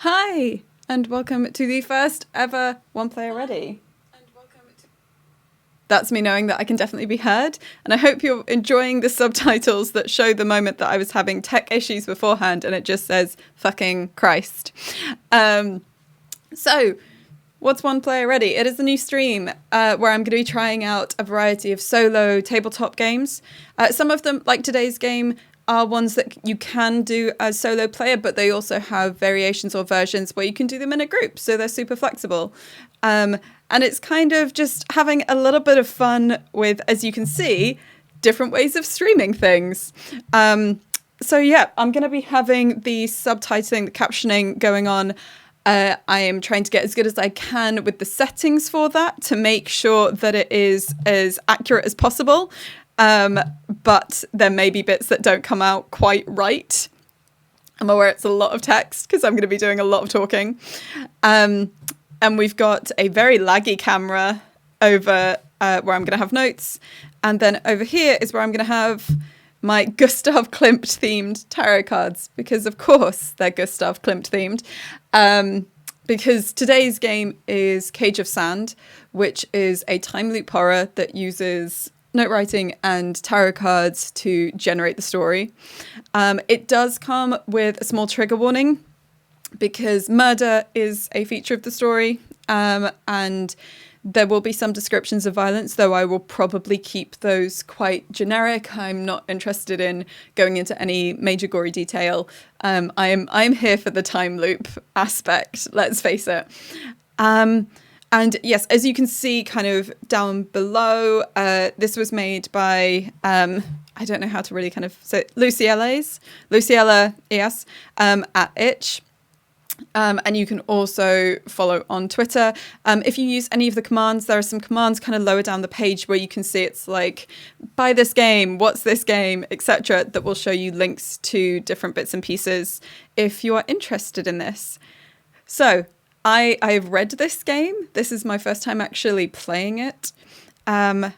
Hi, and welcome to the first ever One Player Ready. That's me knowing that I can definitely be heard, and I hope you're enjoying the subtitles that show the moment that I was having tech issues beforehand and it just says fucking Christ. So, what's One Player Ready? It is a new stream where I'm going to be trying out a variety of solo tabletop games. Some of them, like today's game, are ones that you can do as solo player, but they also have variations or versions where you can do them in a group, so they're super flexible. And it's kind of just having a little bit of fun with, as you can see, different ways of streaming things. So yeah, I'm going to be having the subtitling, the captioning going on. I am trying to get as good as I can with the settings for that to make sure that it is as accurate as possible. But there may be bits that don't come out quite right. I'm aware it's a lot of text because I'm going to be doing a lot of talking. And we've got a very laggy camera over where I'm going to have notes. And then over here is where I'm going to have my Gustav Klimt themed tarot cards, because of course they're Gustav Klimt themed. Because today's game is Cage of Sand, which is a time loop horror that uses note writing and tarot cards to generate the story. It does come with a small trigger warning because murder is a feature of the story, and there will be some descriptions of violence, though I will probably keep those quite generic. I'm not interested in going into any major gory detail. I'm here for the time loop aspect, let's face it. And yes, as you can see kind of down below, this was made by, I don't know how to really kind of say it, Luciella ES, at Itch. And you can also follow on Twitter. If you use any of the commands, there are some commands kind of lower down the page where you can see it's like, buy this game, what's this game, etc., that will show you links to different bits and pieces if you are interested in this. So I've read this game. This is my first time actually playing it. And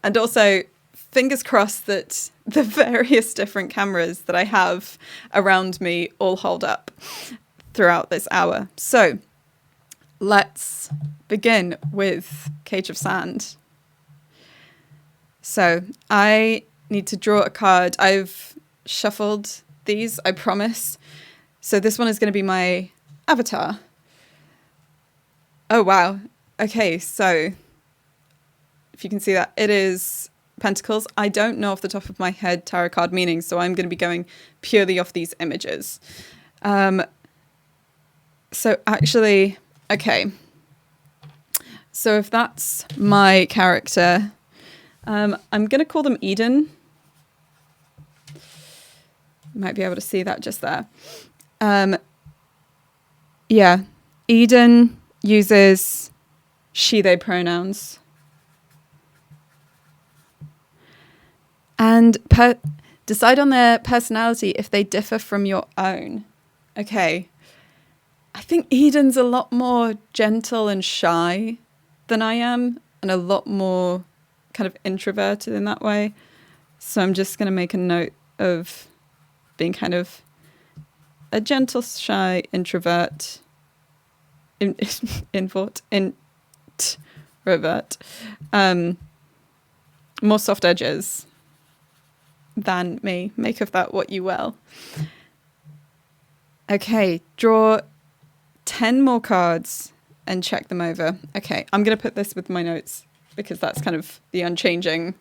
also fingers crossed that the various different cameras that I have around me all hold up throughout this hour. So let's begin with Cage of Sand. So I need to draw a card. I've shuffled these, I promise. So this one is going to be my avatar. Oh, wow. Okay, so if you can see that, it is pentacles. I don't know off the top of my head tarot card meanings, so I'm going to be going purely off these images. So actually, okay. So if that's my character, I'm going to call them Eden. You might be able to see that just there. Yeah, Eden uses she, they pronouns. And decide on their personality if they differ from your own. Okay. I think Eden's a lot more gentle and shy than I am, and a lot more kind of introverted in that way. So I'm just going to make a note of being kind of a gentle, shy introvert. Introvert. More soft edges than me. Make of that what you will. Okay, draw 10 more cards and check them over. Okay, I'm going to put this with my notes because that's kind of the unchanging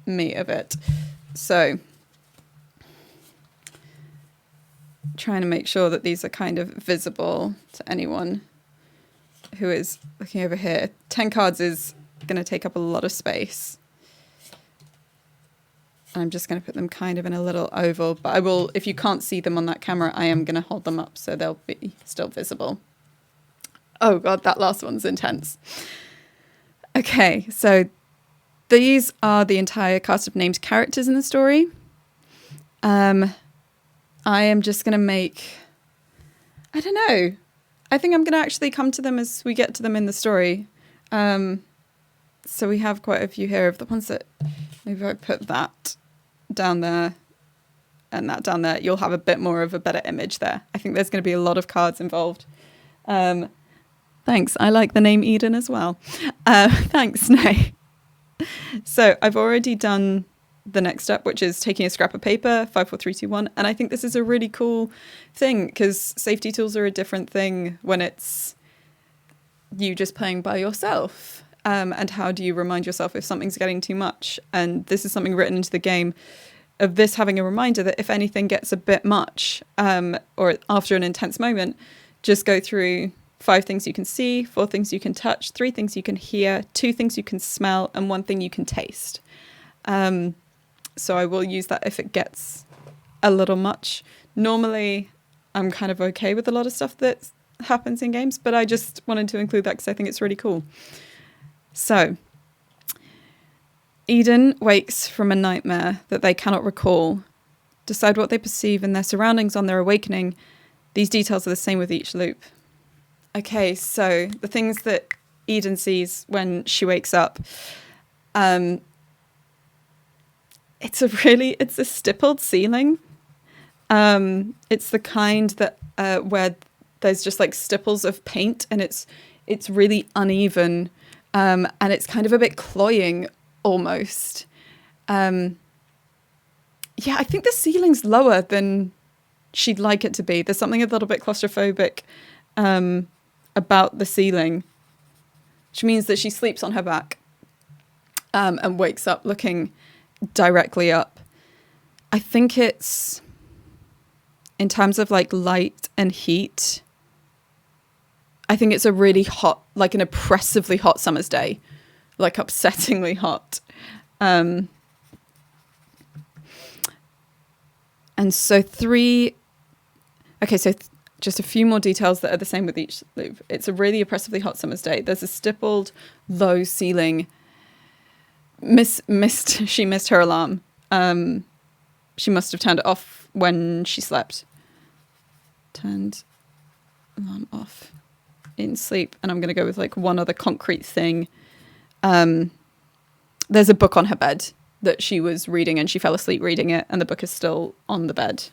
me of it. So, trying to make sure that these are kind of visible to anyone who is looking over here. 10 cards is going to take up a lot of space. I'm just going to put them kind of in a little oval, but I will, if you can't see them on that camera, I am going to hold them up so they'll be still visible. Oh God, that last one's intense. Okay, so these are the entire cast of named characters in the story. I am just going to make, I don't know. I think I'm going to actually come to them as we get to them in the story. So we have quite a few here of the ones that, maybe I put that down there and that down there, you'll have a bit more of a better image there. I think there's going to be a lot of cards involved. Thanks. I like the name Eden as well. Thanks, Nay. So I've already done the next step, which is taking a scrap of paper, 5, 4, 3, 2, 1. And I think this is a really cool thing because safety tools are a different thing when it's you just playing by yourself. And how do you remind yourself if something's getting too much? And this is something written into the game of this having a reminder that if anything gets a bit much, or after an intense moment, just go through 5 things you can see, 4 things you can touch, 3 things you can hear, 2 things you can smell, and 1 thing you can taste. So I will use that if it gets a little much. Normally, I'm kind of okay with a lot of stuff that happens in games, but I just wanted to include that because I think it's really cool. So, Eden wakes from a nightmare that they cannot recall. Decide what they perceive in their surroundings on their awakening. These details are the same with each loop. Okay, so the things that Eden sees when she wakes up, it's a stippled ceiling. It's the kind that where there's just like stipples of paint, and it's really uneven, and it's kind of a bit cloying almost. Yeah, I think the ceiling's lower than she'd like it to be. There's something a little bit claustrophobic about the ceiling, which means that she sleeps on her back and wakes up looking directly up. I think it's, in terms of like light and heat, I think it's a really hot, like an oppressively hot summer's day, like upsettingly hot. And so just a few more details that are the same with each loop. It's a really oppressively hot summer's day. There's a stippled low ceiling. She missed her alarm. She must have turned it off when she slept. Turned alarm off in sleep. And I'm going to go with like one other concrete thing. There's a book on her bed that she was reading and she fell asleep reading it, and the book is still on the bed.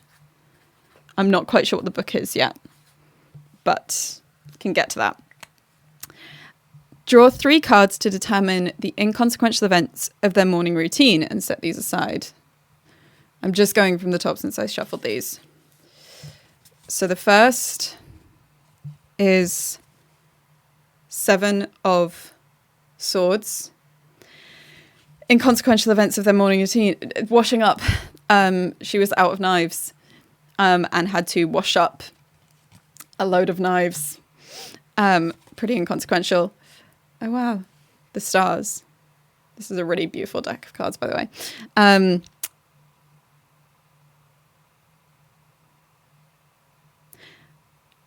I'm not quite sure what the book is yet, but can get to that. Draw 3 cards to determine the inconsequential events of their morning routine and set these aside. I'm just going from the top since I shuffled these. So the first is 7 of Swords. Inconsequential events of their morning routine. Washing up. She was out of knives and had to wash up a load of knives. Pretty inconsequential. Oh, wow. The stars. This is a really beautiful deck of cards, by the way.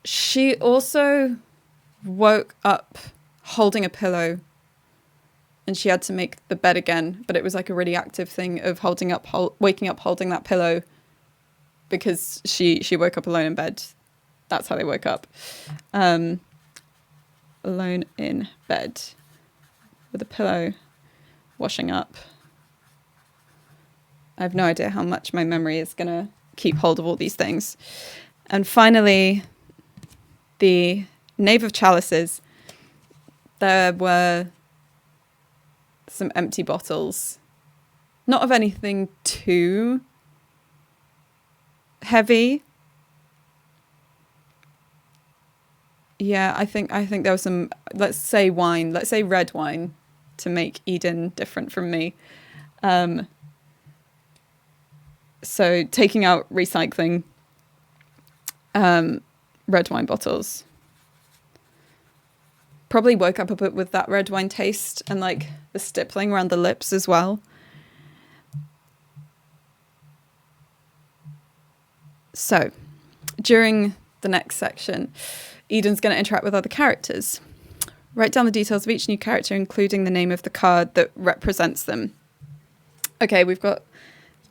She also woke up holding a pillow, and she had to make the bed again, but it was like a really active thing of waking up holding that pillow, because she woke up alone in bed. That's how they woke up. Alone in bed with a pillow, washing up. I have no idea how much my memory is going to keep hold of all these things. And finally, the Knave of Chalices. There were some empty bottles. Not of anything too heavy. Yeah, I think there was some, let's say wine, let's say red wine, to make Eden different from me. So taking out recycling, red wine bottles. Probably woke up a bit with that red wine taste and like the stippling around the lips as well. So during the next section, Eden's going to interact with other characters. Write down the details of each new character, including the name of the card that represents them. Okay, we've got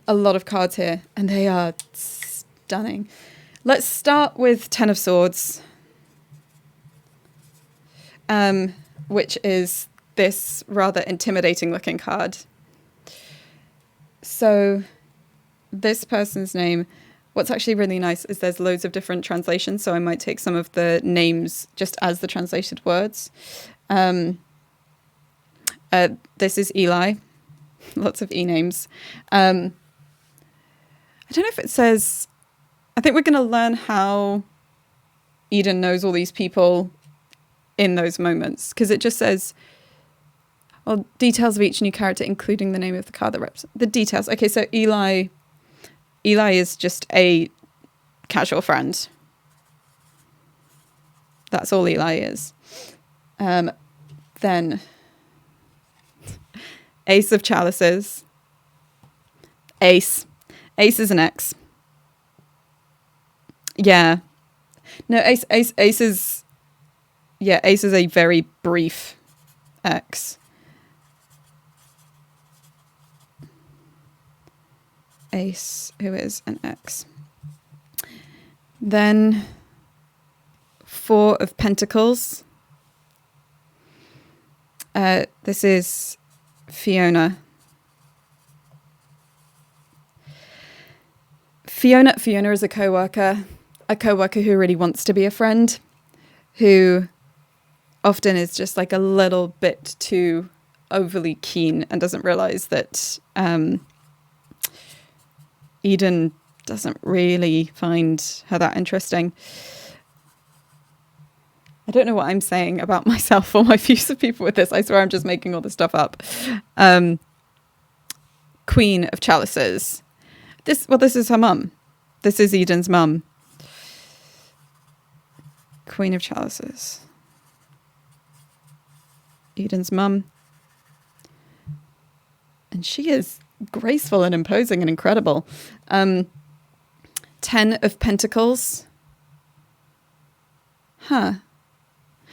a lot of cards here, and they are stunning. Let's start with 10 of Swords, which is this rather intimidating looking card. So this person's name, what's actually really nice is there's loads of different translations. So I might take some of the names just as the translated words. This is Eli. Lots of E names. I don't know if it says... I think we're going to learn how Eden knows all these people in those moments. Because it just says... Well, details of each new character, including the name of the card that represents... The details. Okay, so Eli is just a casual friend. That's all Eli is. Then... Ace of Chalices. Ace. Ace is an X. Yeah. No, Ace is... Yeah, Ace is a very brief X. Ace, who is an X. Then... Four of Pentacles. This is... Fiona is a co-worker who really wants to be a friend, who often is just like a little bit too overly keen and doesn't realize that Eden doesn't really find her that interesting. I don't know what I'm saying about myself or my views of people with this. I swear I'm just making all this stuff up. Queen of Chalices. This is her mum. This is Eden's mum. Queen of Chalices. Eden's mum. And she is graceful and imposing and incredible. 10 of Pentacles. Huh.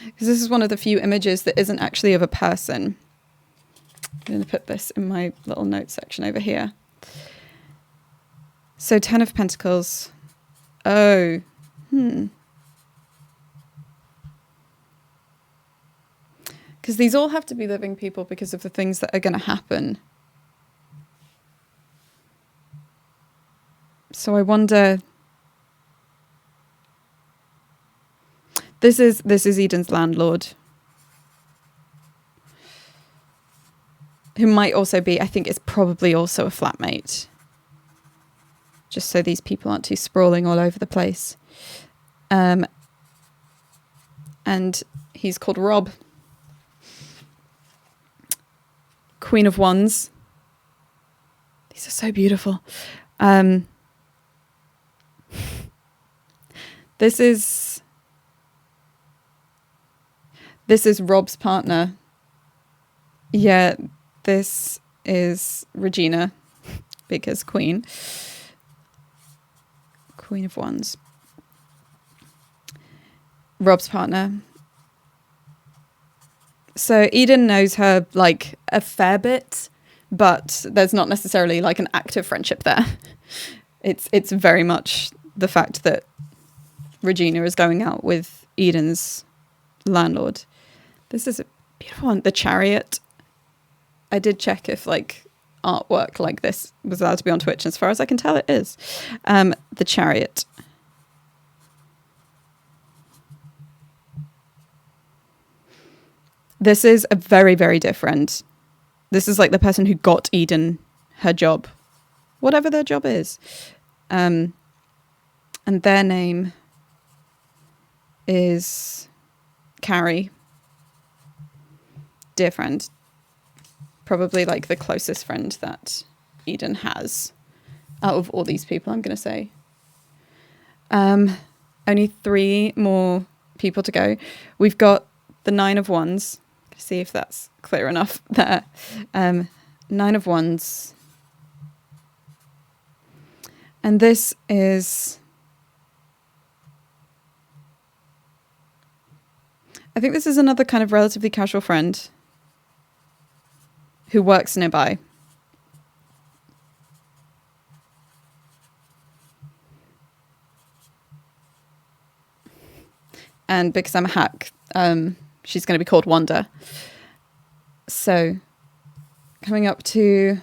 Because this is one of the few images that isn't actually of a person. I'm going to put this in my little notes section over here. So 10 of Pentacles. Oh. Because these all have to be living people because of the things that are going to happen. So I wonder... This is Eden's landlord, who might also be, I think it's probably also a flatmate, just so these people aren't too sprawling all over the place. And he's called Rob. Queen of Wands. These are so beautiful. This is Rob's partner. Yeah, this is Regina, because Queen. Queen of Wands. Rob's partner. So Eden knows her like a fair bit, but there's not necessarily like an active friendship there. It's very much the fact that Regina is going out with Eden's landlord. This is a beautiful one. The Chariot. I did check if like artwork like this was allowed to be on Twitch. As far as I can tell, it is. The Chariot. This is a very, very different. This is like the person who got Eden her job. Whatever their job is. And their name is Carrie. Dear friend. Probably like the closest friend that Eden has out of all these people, I'm going to say. Only 3 more people to go. We've got the 9 of Wands. See if that's clear enough there. 9 of Wands. And this is... I think this is another kind of relatively casual friend who works nearby. And because I'm a hack, she's going to be called Wanda. So, coming up to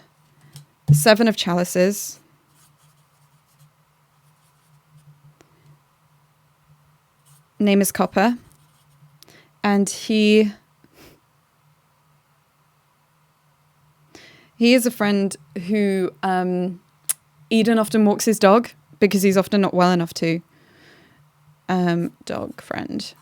the 7 of Chalices. name is Copper, and he is a friend who Eden often walks his dog because he's often not well enough to. Dog friend.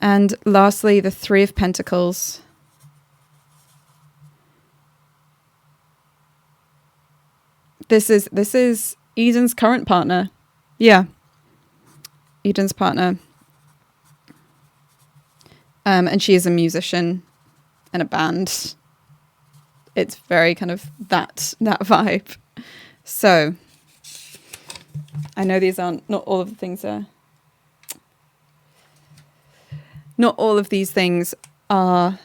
And lastly, the Three of Pentacles. This is Eden's current partner. Yeah. Eden's partner. And she is a musician in a band. It's very kind of that vibe. So I know these aren't, not all of the things are, not all of these things are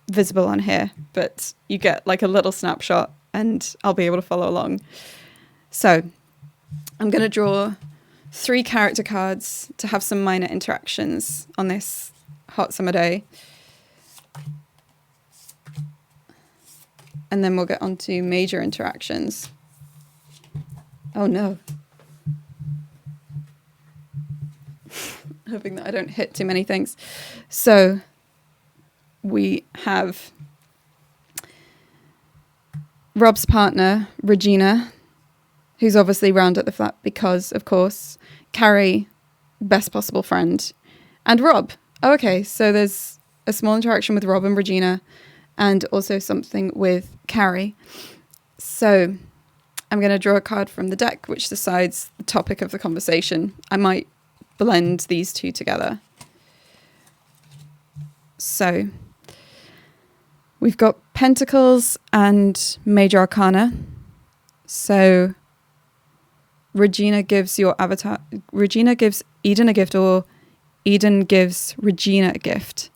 visible on here, but you get like a little snapshot and I'll be able to follow along. So I'm going to draw 3 character cards to have some minor interactions on this hot summer day. And then we'll get on to major interactions. Oh no. Hoping that I don't hit too many things. So we have Rob's partner, Regina, who's obviously round at the flat because, of course, Carrie, best possible friend, and Rob. Oh, okay, so there's a small interaction with Rob and Regina and also something with Carrie. So I'm going to draw a card from the deck which decides the topic of the conversation. I might blend these two together. So we've got Pentacles and Major Arcana. So Regina gives your avatar, Regina gives Eden a gift, or Eden gives Regina a gift.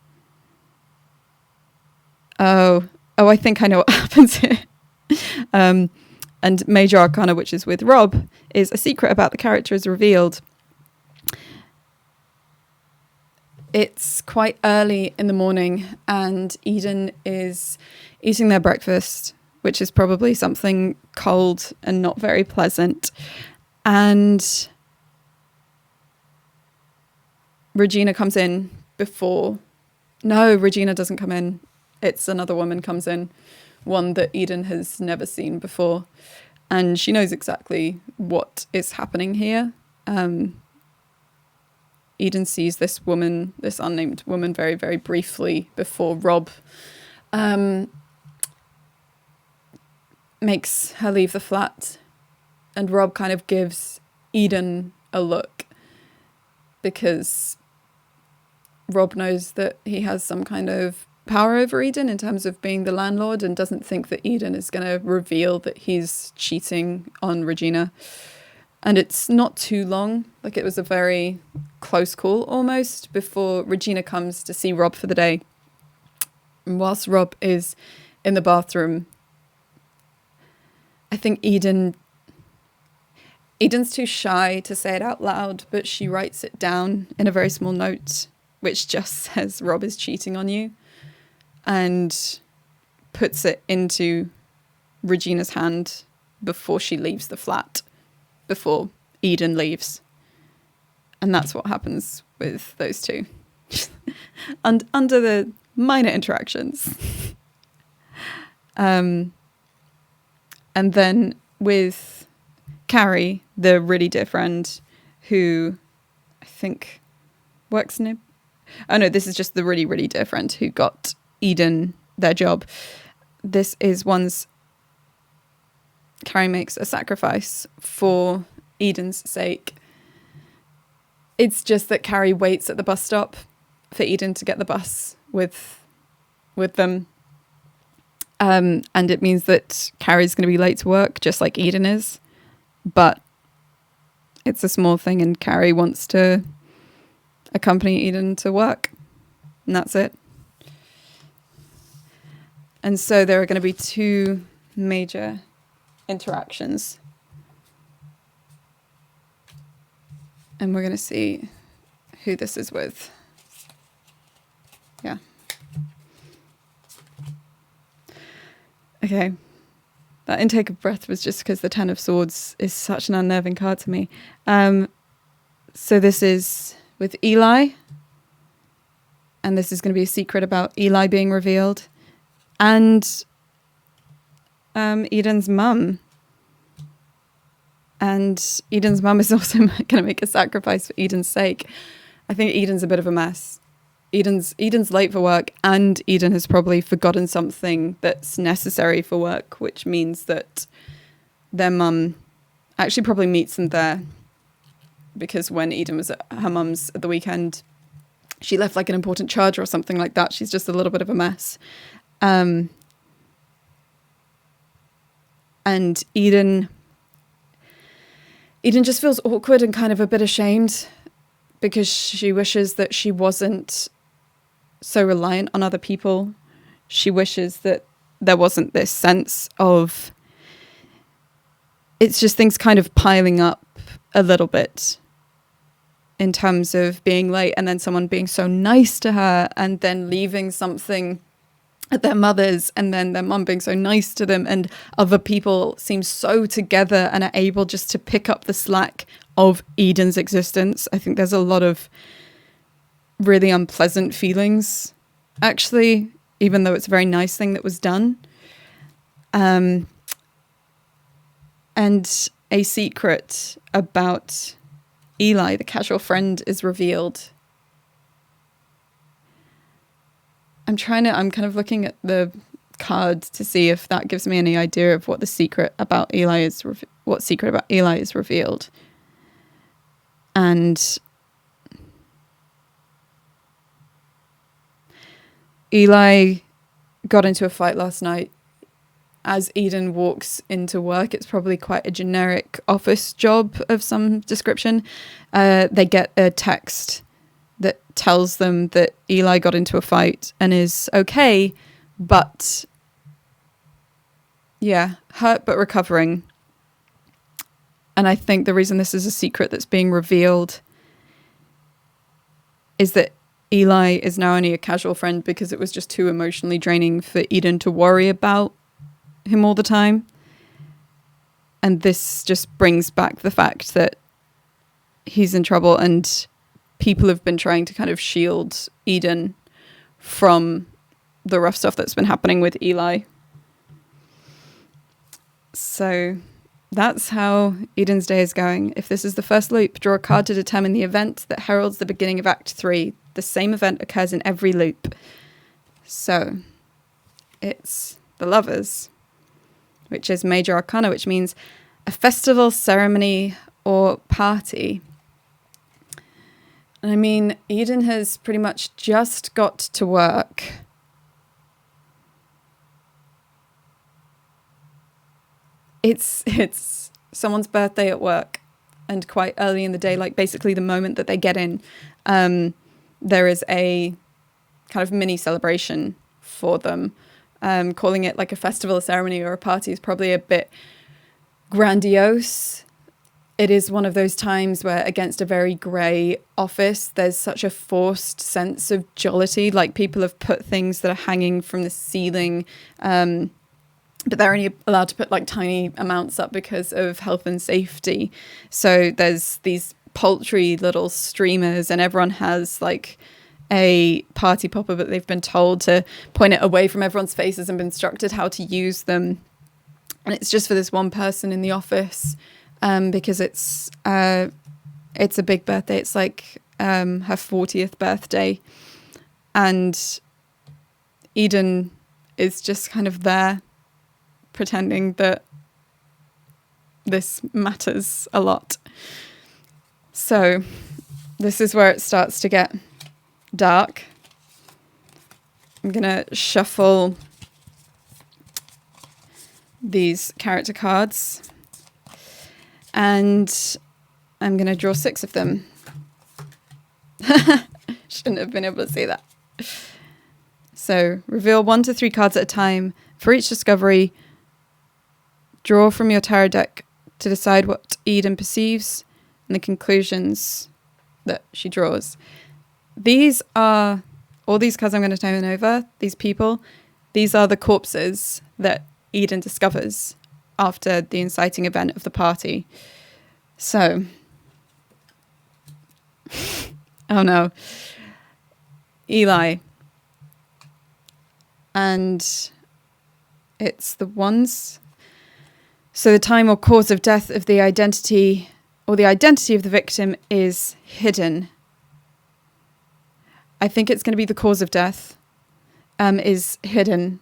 Oh, I think I know what happens here. And Major Arcana, which is with Rob, is a secret about the character is revealed. It's quite early in the morning and Eden is eating their breakfast, which is probably something cold and not very pleasant. And Regina comes in before... No, Regina doesn't come in. It's another woman comes in, one that Eden has never seen before. And she knows exactly what is happening here. Eden sees this woman, this unnamed woman, very, very briefly before Rob makes her leave the flat. And Rob kind of gives Eden a look because Rob knows that he has some kind of power over Eden in terms of being the landlord and doesn't think that Eden is going to reveal that he's cheating on Regina. And it's not too long, like it was a very close call almost, before Regina comes to see Rob for the day. And whilst Rob is in the bathroom, I think Eden's too shy to say it out loud, but she writes it down in a very small note, which just says Rob is cheating on you, and puts it into Regina's hand before she leaves the flat, before Eden leaves. And that's what happens with those two. And under the minor interactions. And then with Carrie, the really dear friend who I think works near... Oh no, this is just the really, really dear friend who got Eden their job. This is one's... Carrie makes a sacrifice for Eden's sake. It's just that Carrie waits at the bus stop for Eden to get the bus with them. And it means that Carrie's going to be late to work, just like Eden is. But it's a small thing and Carrie wants to accompany Eden to work. And that's it. And so there are going to be 2 major interactions. And we're going to see who this is with. Yeah. Okay. That intake of breath was just because the Ten of Swords is such an unnerving card to me. So this is with Eli. And this is going to be a secret about Eli being revealed. And Eden's mum. And Eden's mum is also going to make a sacrifice for Eden's sake. I think Eden's a bit of a mess. Eden's late for work, and Eden has probably forgotten something that's necessary for work, which means that their mum actually probably meets them there, because when Eden was at her mum's at the weekend, she left like an important charge or something like that. She's just a little bit of a mess. And Eden just feels awkward and kind of a bit ashamed, because she wishes that she wasn't so reliant on other people. She wishes that there wasn't this sense of, it's just things kind of piling up a little bit in terms of being late, and then someone being so nice to her and then leaving something at their mother's, and then their mum being so nice to them, and other people seem so together and are able just to pick up the slack of Eden's existence. I think there's a lot of really unpleasant feelings, actually, even though it's a very nice thing that was done. And a secret about Eli, the casual friend, is revealed. I'm kind of looking at the card to see if that gives me any idea of what the secret about Eli is, what secret about Eli is revealed. And Eli got into a fight last night. As Eden walks into work, it's probably quite a generic office job of some description. They get a text that tells them that Eli got into a fight and is okay, but yeah, hurt but recovering. And I think the reason this is a secret that's being revealed is that Eli is now only a casual friend because it was just too emotionally draining for Eden to worry about him all the time. And this just brings back the fact that he's in trouble, and people have been trying to kind of shield Eden from the rough stuff that's been happening with Eli. So that's how Eden's day is going. If this is the first loop, draw a card to determine the event that heralds the beginning of Act 3. The same event occurs in every loop. So it's the Lovers, which is Major Arcana, which means a festival, ceremony, or party. I mean, Eden has pretty much just got to work. It's someone's birthday at work, and quite early in the day, like basically the moment that they get in, there is a kind of mini celebration for them. Calling it like a festival, a ceremony, or a party is probably a bit grandiose. It is one of those times where, against a very grey office, there's such a forced sense of jollity. Like, people have put things that are hanging from the ceiling, but they're only allowed to put like tiny amounts up because of health and safety. So there's these paltry little streamers, and everyone has like a party popper, but they've been told to point it away from everyone's faces and been instructed how to use them. And it's just for this one person in the office, because it's a big birthday. It's like her 40th birthday, and Eden is just kind of there pretending that this matters a lot. So this is where it starts to get dark. I'm gonna shuffle these character cards, and I'm gonna draw 6 of them. Shouldn't have been able to see that. So reveal 1 to 3 cards at a time. For each discovery, draw from your tarot deck to decide what Eden perceives and the conclusions that she draws. These are, all these cards I'm going to turn over, these people, these are the corpses that Eden discovers after the inciting event of the party. So, oh no, Eli. And it's the ones. So the time or cause of death of the identity, or the identity of the victim, is hidden. I think it's going to be the cause of death is hidden.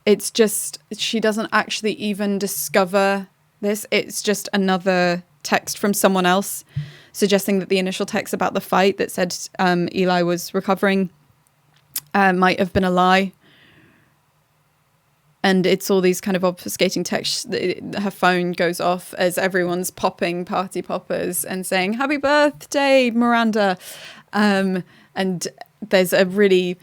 It's just, she doesn't actually even discover this. It's just another text from someone else suggesting that the initial text about the fight that said Eli was recovering might have been a lie. And it's all these kind of obfuscating texts. Her phone goes off as everyone's popping party poppers and saying, "Happy birthday, Miranda." And there's a really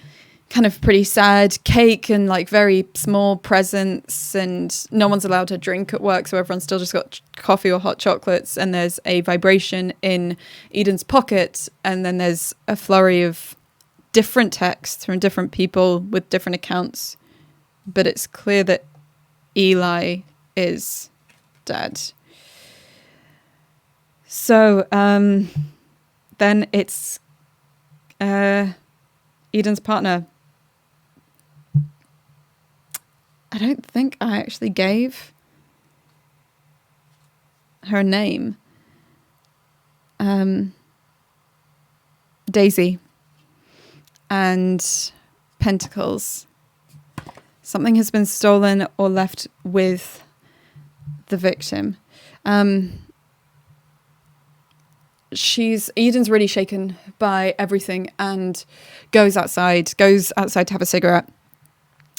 kind of pretty sad cake and like very small presents, and no one's allowed to drink at work. So everyone's still just got coffee or hot chocolates. And there's a vibration in Eden's pocket. And then there's a flurry of different texts from different people with different accounts. But it's clear that Eli is dead. So then it's Eden's partner. I don't think I actually gave her name. Daisy. And Pentacles. Something has been stolen or left with the victim. Eden's really shaken by everything and goes outside to have a cigarette,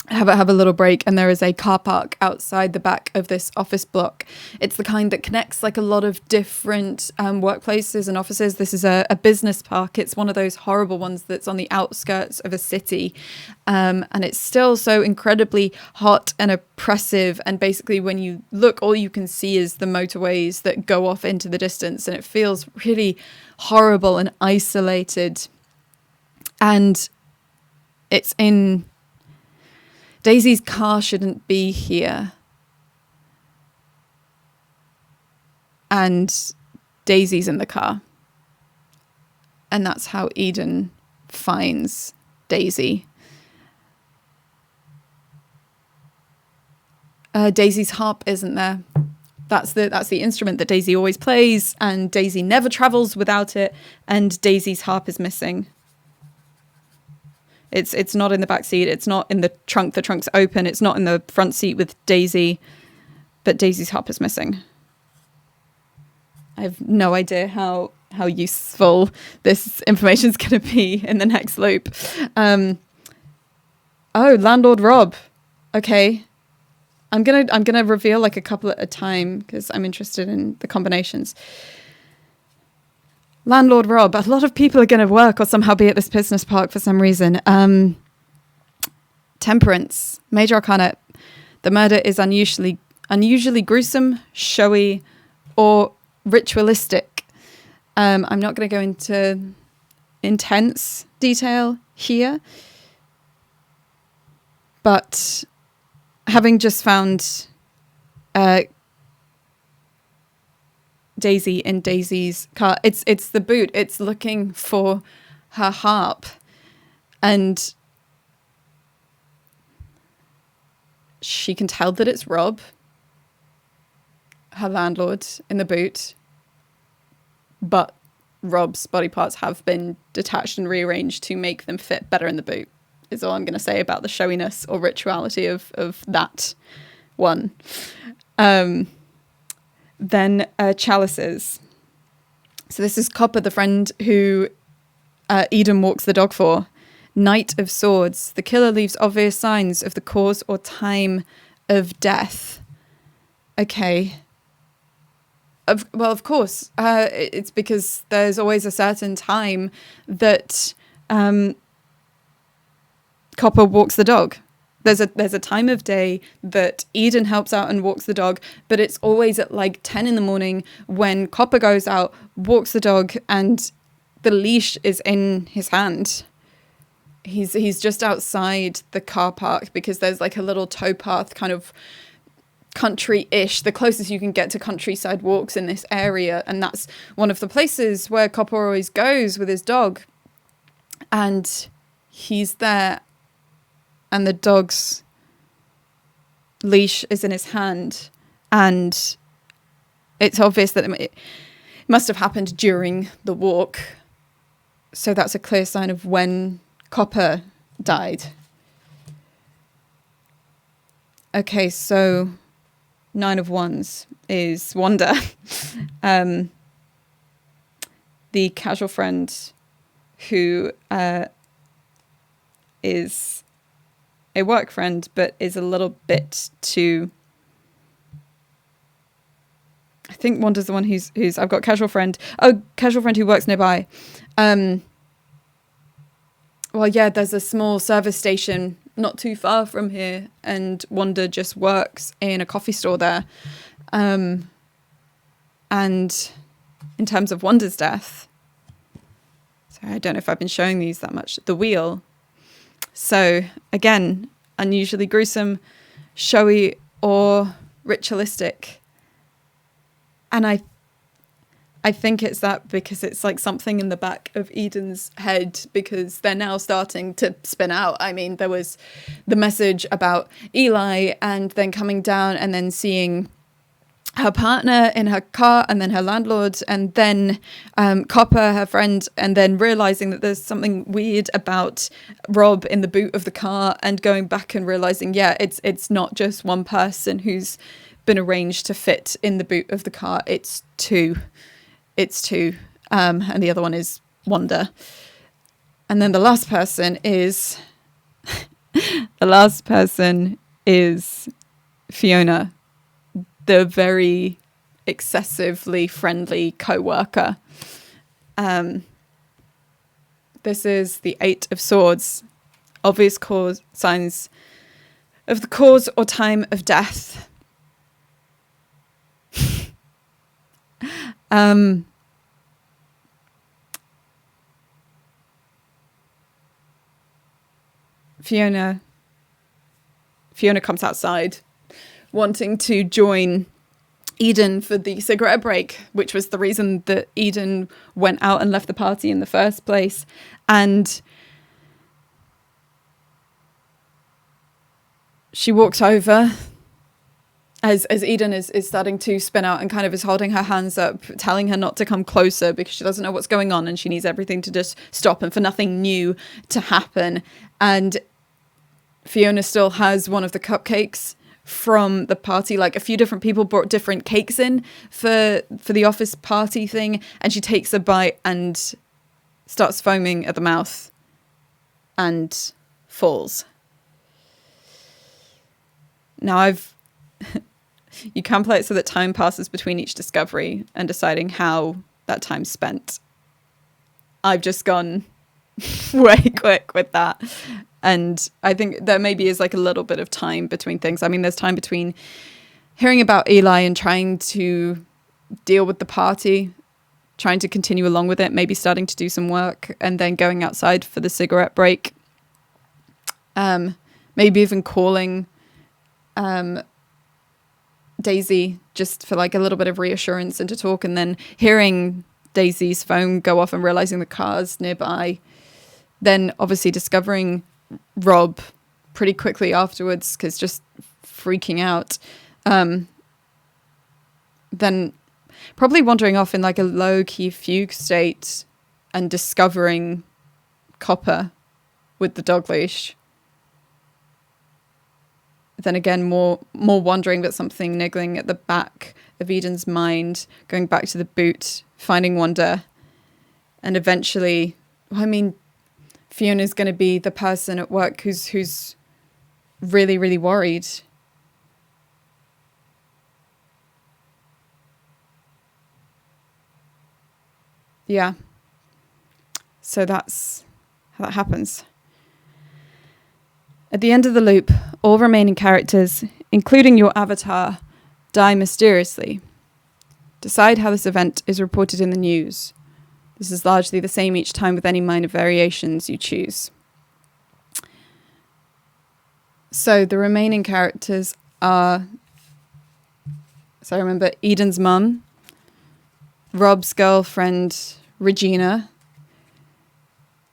have a little break, and there is a car park outside the back of this office block. It's the kind that connects like a lot of different workplaces and offices. This is a business park. It's one of those horrible ones that's on the outskirts of a city, and it's still so incredibly hot and oppressive, and basically when you look, all you can see is the motorways that go off into the distance, and it feels really horrible and isolated. And it's in Daisy's car shouldn't be here. And Daisy's in the car. And that's how Eden finds Daisy. Daisy's harp isn't there. That's the instrument that Daisy always plays, and Daisy never travels without it, and Daisy's harp is missing. It's not in the back seat. It's not in the trunk. The trunk's open. It's not in the front seat with Daisy, but Daisy's harp is missing. I have no idea how useful this information is going to be in the next loop. Oh, Landlord Rob. Okay, I'm gonna reveal like a couple at a time because I'm interested in the combinations. Landlord Rob. A lot of people are going to work or somehow be at this business park for some reason. Temperance. Major Arcana. The murder is unusually gruesome, showy, or ritualistic. I'm not going to go into intense detail here. But having just found Daisy in Daisy's car, it's the boot. It's looking for her harp, and she can tell that it's Rob, her landlord, in the boot, but Rob's body parts have been detached and rearranged to make them fit better in the boot, is all I'm going to say about the showiness or rituality of that one. Then chalices. So this is Copper, the friend who Eden walks the dog for. Knight of Swords. The killer leaves obvious signs of the cause or time of death. Okay. Of course. It's because there's always a certain time that Copper walks the dog. There's a time of day that Eden helps out and walks the dog, but it's always at like 10 in the morning when Copper goes out, walks the dog, and the leash is in his hand. He's just outside the car park because there's like a little towpath, kind of country-ish, the closest you can get to countryside walks in this area, and that's one of the places where Copper always goes with his dog. And he's there, and the dog's leash is in his hand, and it's obvious that it must have happened during the walk, so that's a clear sign of when Copper died. Okay, so 9 of Wands is Wanda. The casual friend who is a work friend, but is a little bit too... I think Wanda's the one who's I've got casual friend. Oh, casual friend who works nearby. Well, yeah, there's a small service station not too far from here, and Wanda just works in a coffee store there. And in terms of Wanda's death, sorry, I don't know if I've been showing these that much, the wheel. So again, unusually gruesome, showy, or ritualistic. And I think it's that because it's like something in the back of Eden's head, because they're now starting to spin out. I mean, there was the message about Eli, and then coming down and then seeing her partner in her car, and then her landlord, and then Copper, her friend, and then realizing that there's something weird about Rob in the boot of the car, and going back and realizing, yeah, it's not just one person who's been arranged to fit in the boot of the car. It's two. And the other one is Wanda. And then the last person is Fiona, the very excessively friendly co-worker. This is the 8 of Swords. Obvious signs of the cause or time of death. Fiona comes outside wanting to join Eden for the cigarette break, which was the reason that Eden went out and left the party in the first place. And she walks over as Eden is starting to spin out and kind of is holding her hands up, telling her not to come closer because she doesn't know what's going on and she needs everything to just stop and for nothing new to happen. And Fiona still has one of the cupcakes from the party. Like, a few different people brought different cakes in for the office party thing, and she takes a bite and starts foaming at the mouth and falls. Now you can play it so that time passes between each discovery and deciding how that time's spent. I've just gone way quick with that. And I think there maybe is like a little bit of time between things. I mean, there's time between hearing about Eli and trying to deal with the party, trying to continue along with it, maybe starting to do some work, and then going outside for the cigarette break. Maybe even calling Daisy just for like a little bit of reassurance and to talk, and then hearing Daisy's phone go off and realizing the car's nearby. Then obviously discovering Rob pretty quickly afterwards because just freaking out. Then probably wandering off in like a low-key fugue state and discovering Copper with the dog leash. Then again, more wandering, but something niggling at the back of Eden's mind, going back to the boot, finding Wanda, and eventually, I mean, Fiona's going to be the person at work who's really, really worried. Yeah. So that's how that happens. At the end of the loop, all remaining characters, including your avatar, die mysteriously. Decide how this event is reported in the news. This is largely the same each time with any minor variations you choose. So the remaining characters are, so I remember Eden's mum, Rob's girlfriend, Regina,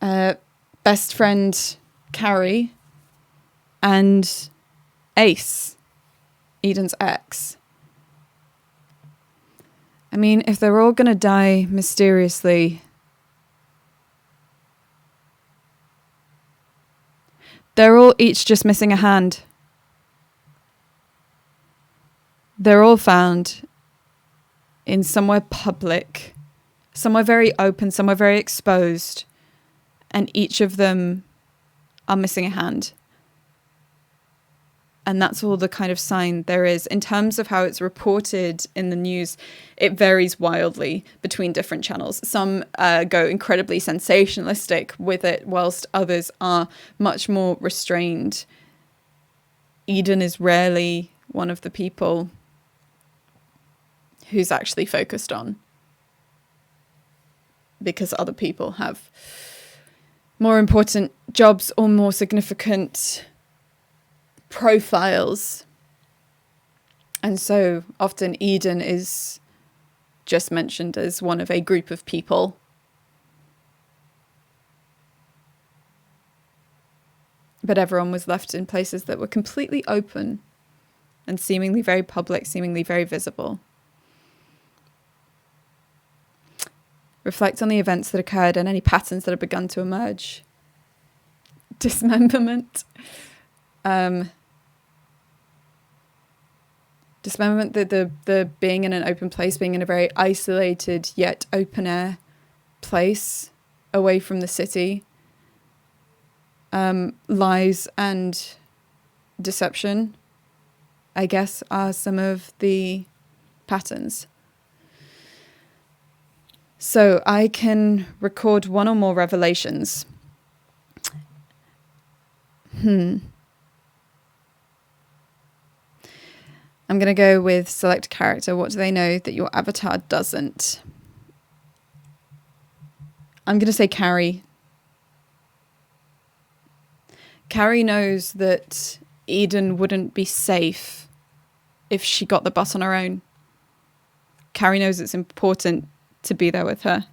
best friend, Carrie, and Ace, Eden's ex. I mean, if they're all going to die mysteriously, they're all each just missing a hand. They're all found in somewhere public, somewhere very open, somewhere very exposed, and each of them are missing a hand. And that's all the kind of sign there is. In terms of how it's reported in the news, it varies wildly between different channels. Some go incredibly sensationalistic with it, whilst others are much more restrained. Eden is rarely one of the people who's actually focused on, because other people have more important jobs or more significant profiles. And so often Eden is just mentioned as one of a group of people. But everyone was left in places that were completely open and seemingly very public, seemingly very visible. Reflect on the events that occurred and any patterns that have begun to emerge. Dismemberment. Dismemberment, the being in an open place, being in a very isolated yet open air place away from the city. Lies and deception, I guess, are some of the patterns. So I can record one or more revelations. I'm going to go with select character. What do they know that your avatar doesn't? I'm going to say Carrie. Carrie knows that Eden wouldn't be safe if she got the bus on her own. Carrie knows it's important to be there with her.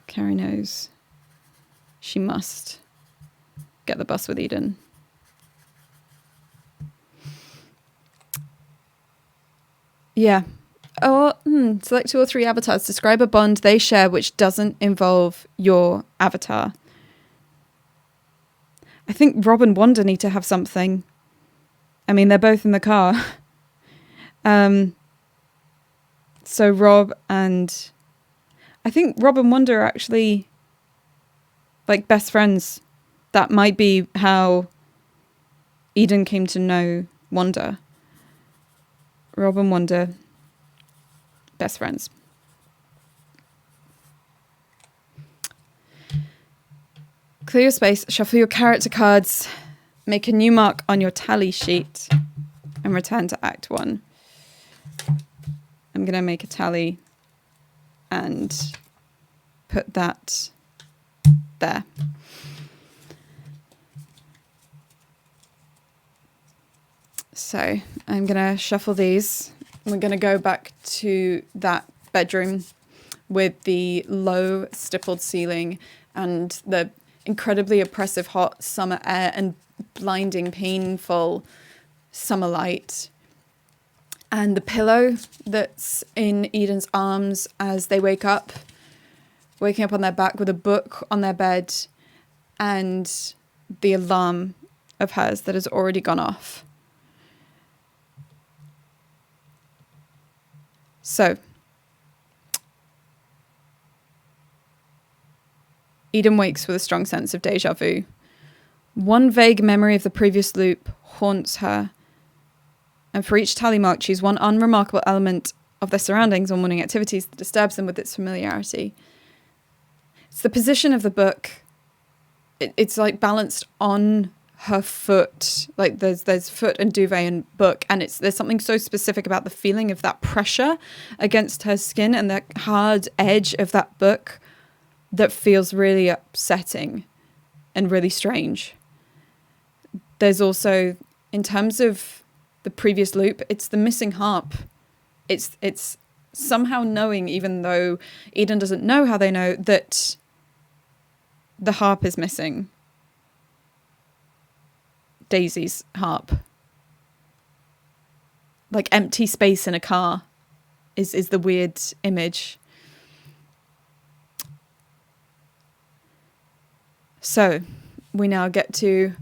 Carrie knows she must get the bus with Eden. Yeah. Select 2 or 3 avatars. Describe a bond they share which doesn't involve your avatar. I think Rob and Wanda need to have something. I mean, they're both in the car. So Rob and... I think Rob and Wanda are actually like best friends. That might be how Eden came to know Wanda. Rob and Wanda, best friends. Clear your space, shuffle your character cards, make a new mark on your tally sheet, and return to Act 1. I'm going to make a tally and put that there. So I'm going to shuffle these. We're going to go back to that bedroom with the low stippled ceiling and the incredibly oppressive hot summer air and blinding, painful summer light. And the pillow that's in Eden's arms as they waking up on their back with a book on their bed, and the alarm of hers that has already gone off. So, Eden wakes with a strong sense of déjà vu. One vague memory of the previous loop haunts her. And for each tally mark, choose one unremarkable element of their surroundings or morning activities that disturbs them with its familiarity. It's the position of the book. It's like balanced on her foot. Like there's foot and duvet and book, and there's something so specific about the feeling of that pressure against her skin and the hard edge of that book that feels really upsetting and really strange. there's also, in terms of the previous loop, it's the missing harp. It's somehow knowing, even though Eden doesn't know how they know, that the harp is missing. Daisy's harp. Like empty space in a car is the weird image. So we now get to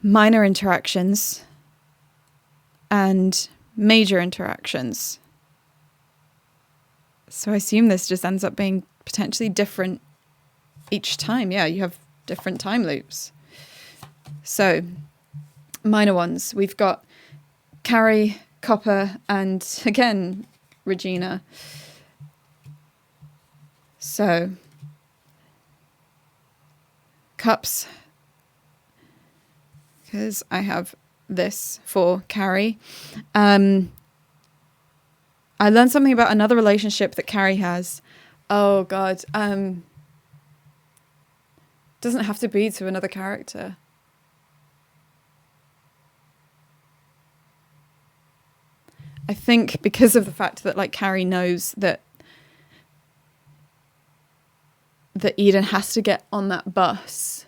minor interactions and major interactions. So I assume this just ends up being potentially different each time. Yeah, you have different time loops. So minor ones. We've got Carrie, Copper, and again, Regina. So cups, because I have this for Carrie. I learned something about another relationship that Carrie has. Oh God. Doesn't have to be to another character. I think because of the fact that like Carrie knows that Eden has to get on that bus.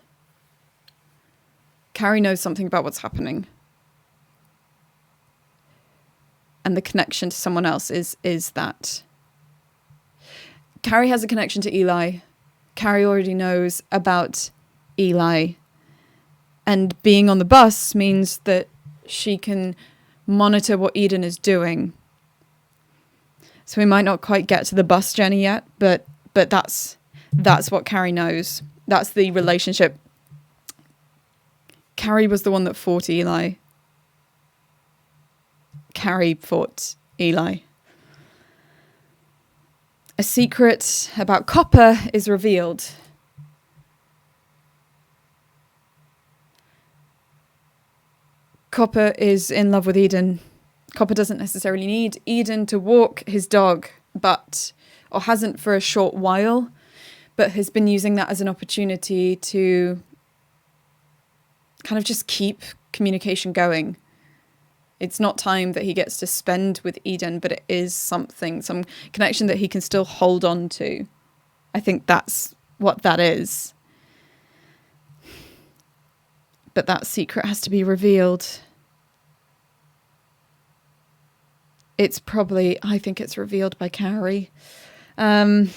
Carrie knows something about what's happening. And the connection to someone else is that. Carrie has a connection to Eli. Carrie already knows about Eli. And being on the bus means that she can monitor what Eden is doing. So we might not quite get to the bus journey yet, but that's what Carrie knows. That's the relationship. Carrie was the one that fought Eli. Carrie fought Eli. A secret about Copper is revealed. Copper is in love with Eden. Copper doesn't necessarily need Eden to walk his dog, or hasn't for a short while, but has been using that as an opportunity to kind of just keep communication going. It's not time that he gets to spend with Eden, but it is some connection that he can still hold on to. I think that's what that is. But that secret has to be revealed. I think it's revealed by Carrie. And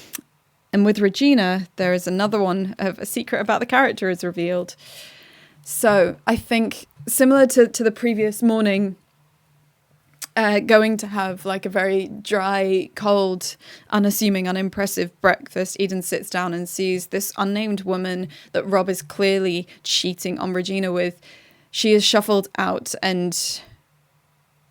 with Regina, there is another one of a secret about the character is revealed. So I think similar to the previous morning, going to have like a very dry, cold, unassuming, unimpressive breakfast, Eden sits down and sees this unnamed woman that Rob is clearly cheating on Regina with. She is shuffled out, and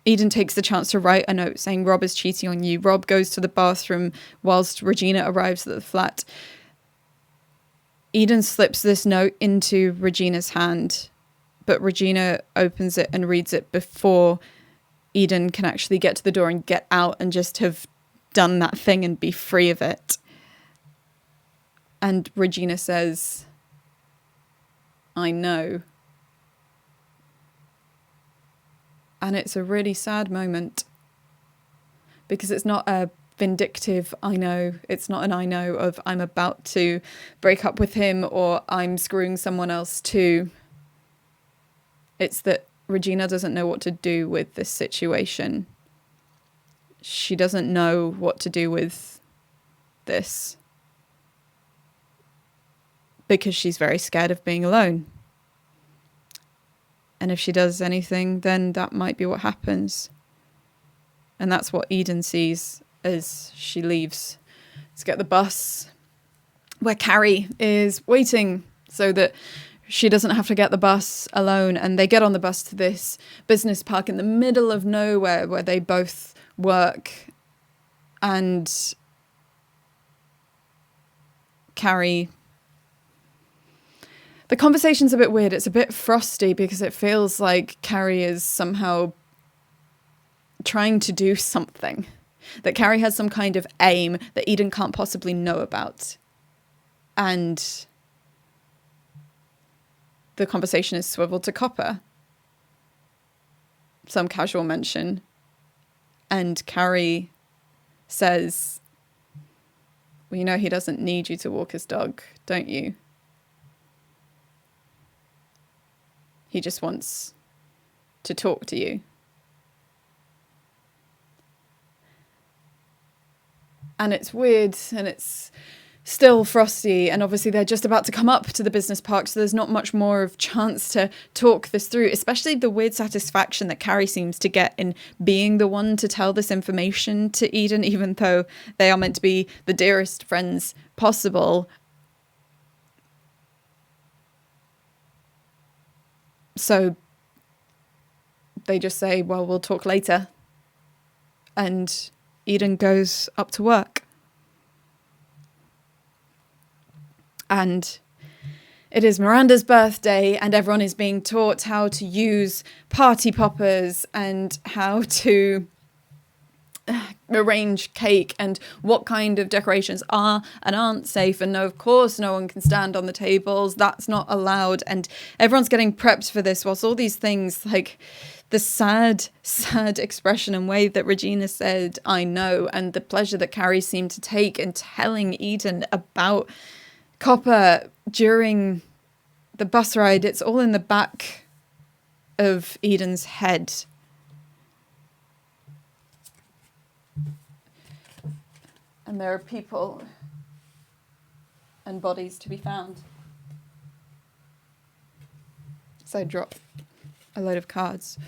Eden takes the chance to write a note saying Rob is cheating on you. Rob goes to the bathroom whilst Regina arrives at the flat. Eden slips this note into Regina's hand, but Regina opens it and reads it before Eden can actually get to the door and get out and just have done that thing and be free of it. And Regina says, "I know." And it's a really sad moment because it's not a vindictive "I know." It's not an "I know" of I'm about to break up with him or I'm screwing someone else too. It's that Regina doesn't know what to do with this situation. She doesn't know what to do with this because she's very scared of being alone. And if she does anything, then that might be what happens. And that's what Eden sees as she leaves to get the bus, where Carrie is waiting so that she doesn't have to get the bus alone. And they get on the bus to this business park in the middle of nowhere where they both work. And Carrie... The conversation's a bit weird. It's a bit frosty because it feels like Carrie is somehow trying to do something. That Carrie has some kind of aim that Eden can't possibly know about. And the conversation is swiveled to Copper. Some casual mention. And Carrie says, well, you know he doesn't need you to walk his dog, don't you? He just wants to talk to you. And it's weird, and it's still frosty, and obviously they're just about to come up to the business park, so there's not much more of chance to talk this through, especially the weird satisfaction that Carrie seems to get in being the one to tell this information to Eden, even though they are meant to be the dearest friends possible. So they just say, well, we'll talk later. And Eden goes up to work. And it is Miranda's birthday, and everyone is being taught how to use party poppers and how to arrange cake and what kind of decorations are and aren't safe. And no, of course, no one can stand on the tables. That's not allowed. And everyone's getting prepped for this, whilst all these things, like the sad expression and way that Regina said, I know, and the pleasure that Carrie seemed to take in telling Eden about Copper during the bus ride, it's all in the back of Eden's head. And there are people and bodies to be found. So I drop a load of cards.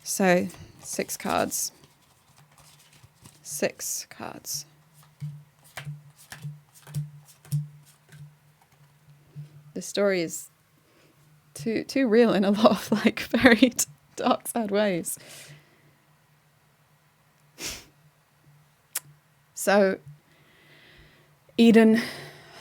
So 6 cards. 6 cards. The story is too real in a lot of like very dark, sad ways. So Eden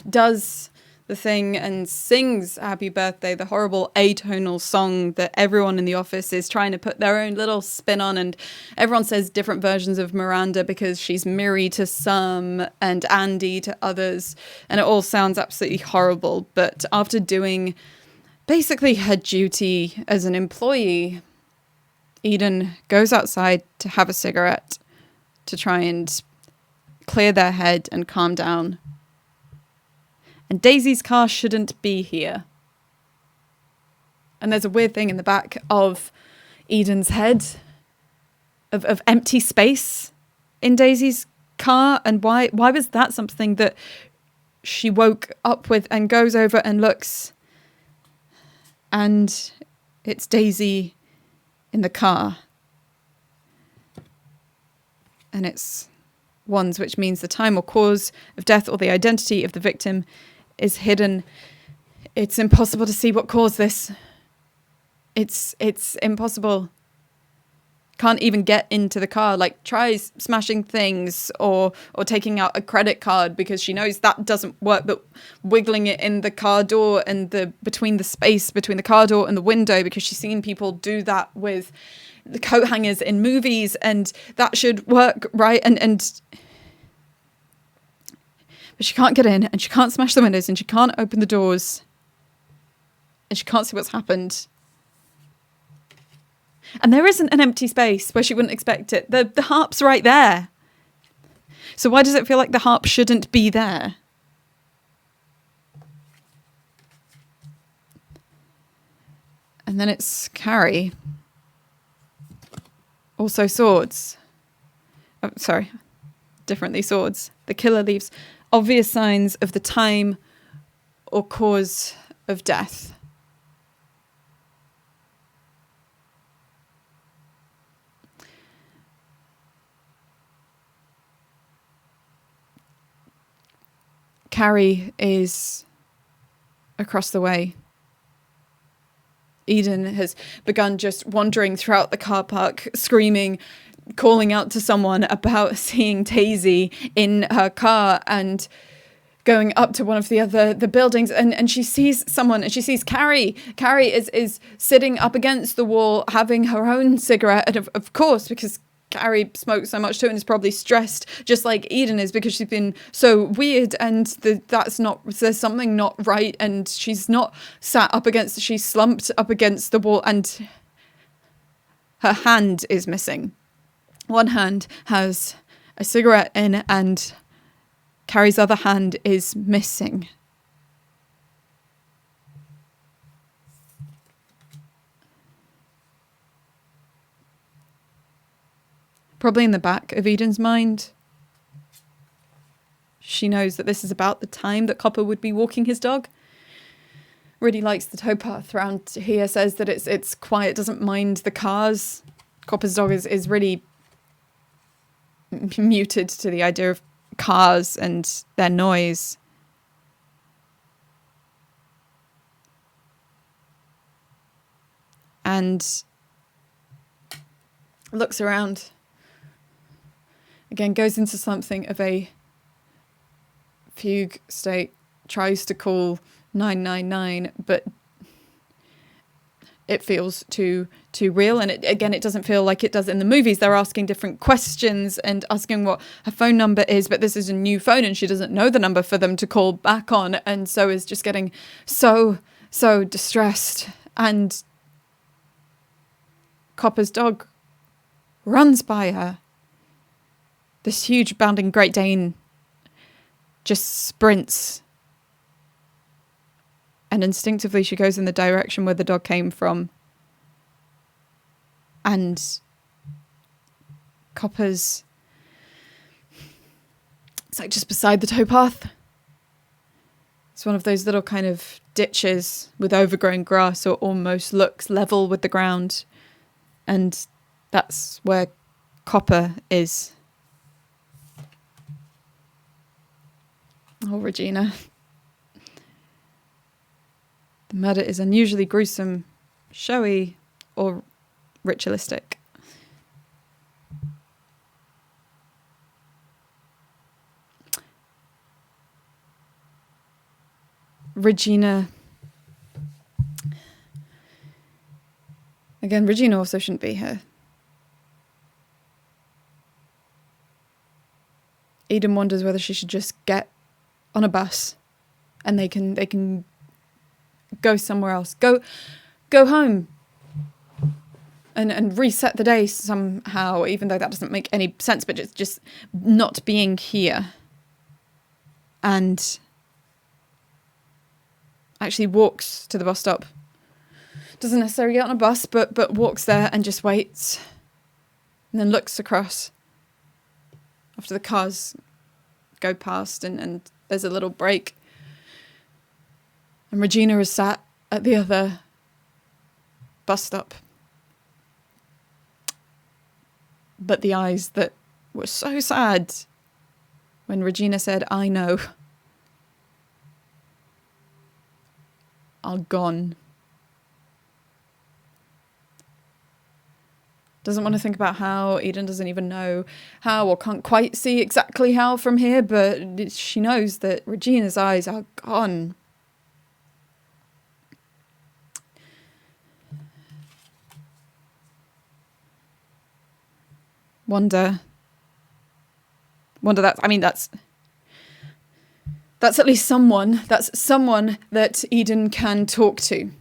does the thing and sings Happy Birthday, the horrible atonal song that everyone in the office is trying to put their own little spin on, and everyone says different versions of Miranda because she's Miri to some and Andy to others, and it all sounds absolutely horrible. But after doing basically her duty as an employee, Eden goes outside to have a cigarette to try and clear their head and calm down. And Daisy's car shouldn't be here. And there's a weird thing in the back of Eden's head of empty space in Daisy's car. And why was that something that she woke up with and goes over and looks? And it's Daisy in the car. And it's ones, which means the time or cause of death or the identity of the victim is hidden. It's impossible to see what caused this. It's impossible. Can't even get into the car. Like, tries smashing things or taking out a credit card because she knows that doesn't work, but wiggling it in the car door and between the space between the car door and the window, because she's seen people do that with the coat hangers in movies, and that should work, right? And but she can't get in, and she can't smash the windows, and she can't open the doors, and she can't see what's happened. And there isn't an empty space where she wouldn't expect it. The harp's right there. So why does it feel like the harp shouldn't be there? And then it's Carrie. Also swords. Oh, sorry. Differently swords. The killer leaves obvious signs of the time or cause of death. Carrie is across the way. Eden has begun just wandering throughout the car park, screaming, calling out to someone about seeing Daisy in her car, and going up to one of the buildings, and she sees someone, and she sees Carrie. Carrie is sitting up against the wall having her own cigarette, and of course, because Carrie smokes so much too and is probably stressed just like Eden is because she's been so weird and there's something not right and she's not she's slumped up against the wall and her hand is missing. One hand has a cigarette in and Carrie's other hand is missing. Probably in the back of Eden's mind, she knows that this is about the time that Copper would be walking his dog. Really likes the towpath around here, says that it's quiet, doesn't mind the cars. Copper's dog is really muted to the idea of cars and their noise. And looks around. Again, goes into something of a fugue state, tries to call 999, but it feels too real. And it doesn't feel like it does in the movies. They're asking different questions and asking what her phone number is, but this is a new phone and she doesn't know the number for them to call back on, and so is just getting so distressed. And Copper's dog runs by her. This huge bounding Great Dane just sprints. And instinctively she goes in the direction where the dog came from. And Copper's... it's like just beside the towpath. It's one of those little kind of ditches with overgrown grass, or almost looks level with the ground. And that's where Copper is. Oh, Regina. The murder is unusually gruesome, showy, or ritualistic. Regina. Again, Regina also shouldn't be here. Eden wonders whether she should just get on a bus and they can go somewhere else. Go home and reset the day somehow, even though that doesn't make any sense, but it's just not being here. And actually walks to the bus stop. Doesn't necessarily get on a bus, but walks there and just waits. And then looks across after the cars go past and there's a little break. And Regina is sat at the other bus stop. But the eyes that were so sad when Regina said, "I know," are gone. Doesn't want to think about how. Eden doesn't even know how, or can't quite see exactly how from here, but she knows that Regina's eyes are gone. Wonder that's at least someone. That's someone that Eden can talk to.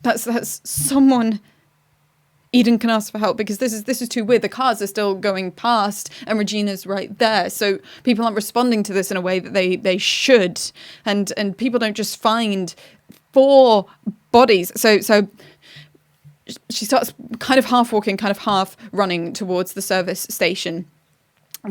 That's someone Eden can ask for help, because this is too weird. The cars are still going past and Regina's right there. So people aren't responding to this in a way that they should. And people don't just find 4 bodies. So she starts kind of half walking, kind of half running towards the service station,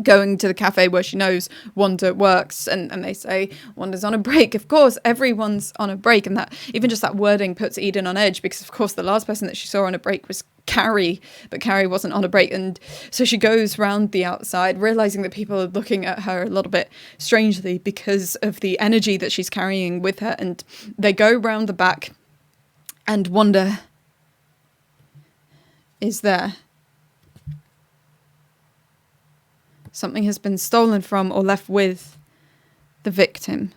going to the cafe where she knows Wanda works, and they say Wanda's on a break. Of course, everyone's on a break, and that even just that wording puts Eden on edge, because of course the last person that she saw on a break was Carrie, but Carrie wasn't on a break. And so she goes round the outside, realizing that people are looking at her a little bit strangely because of the energy that she's carrying with her, and they go round the back, and Wanda is there. Something has been stolen from or left with the victim.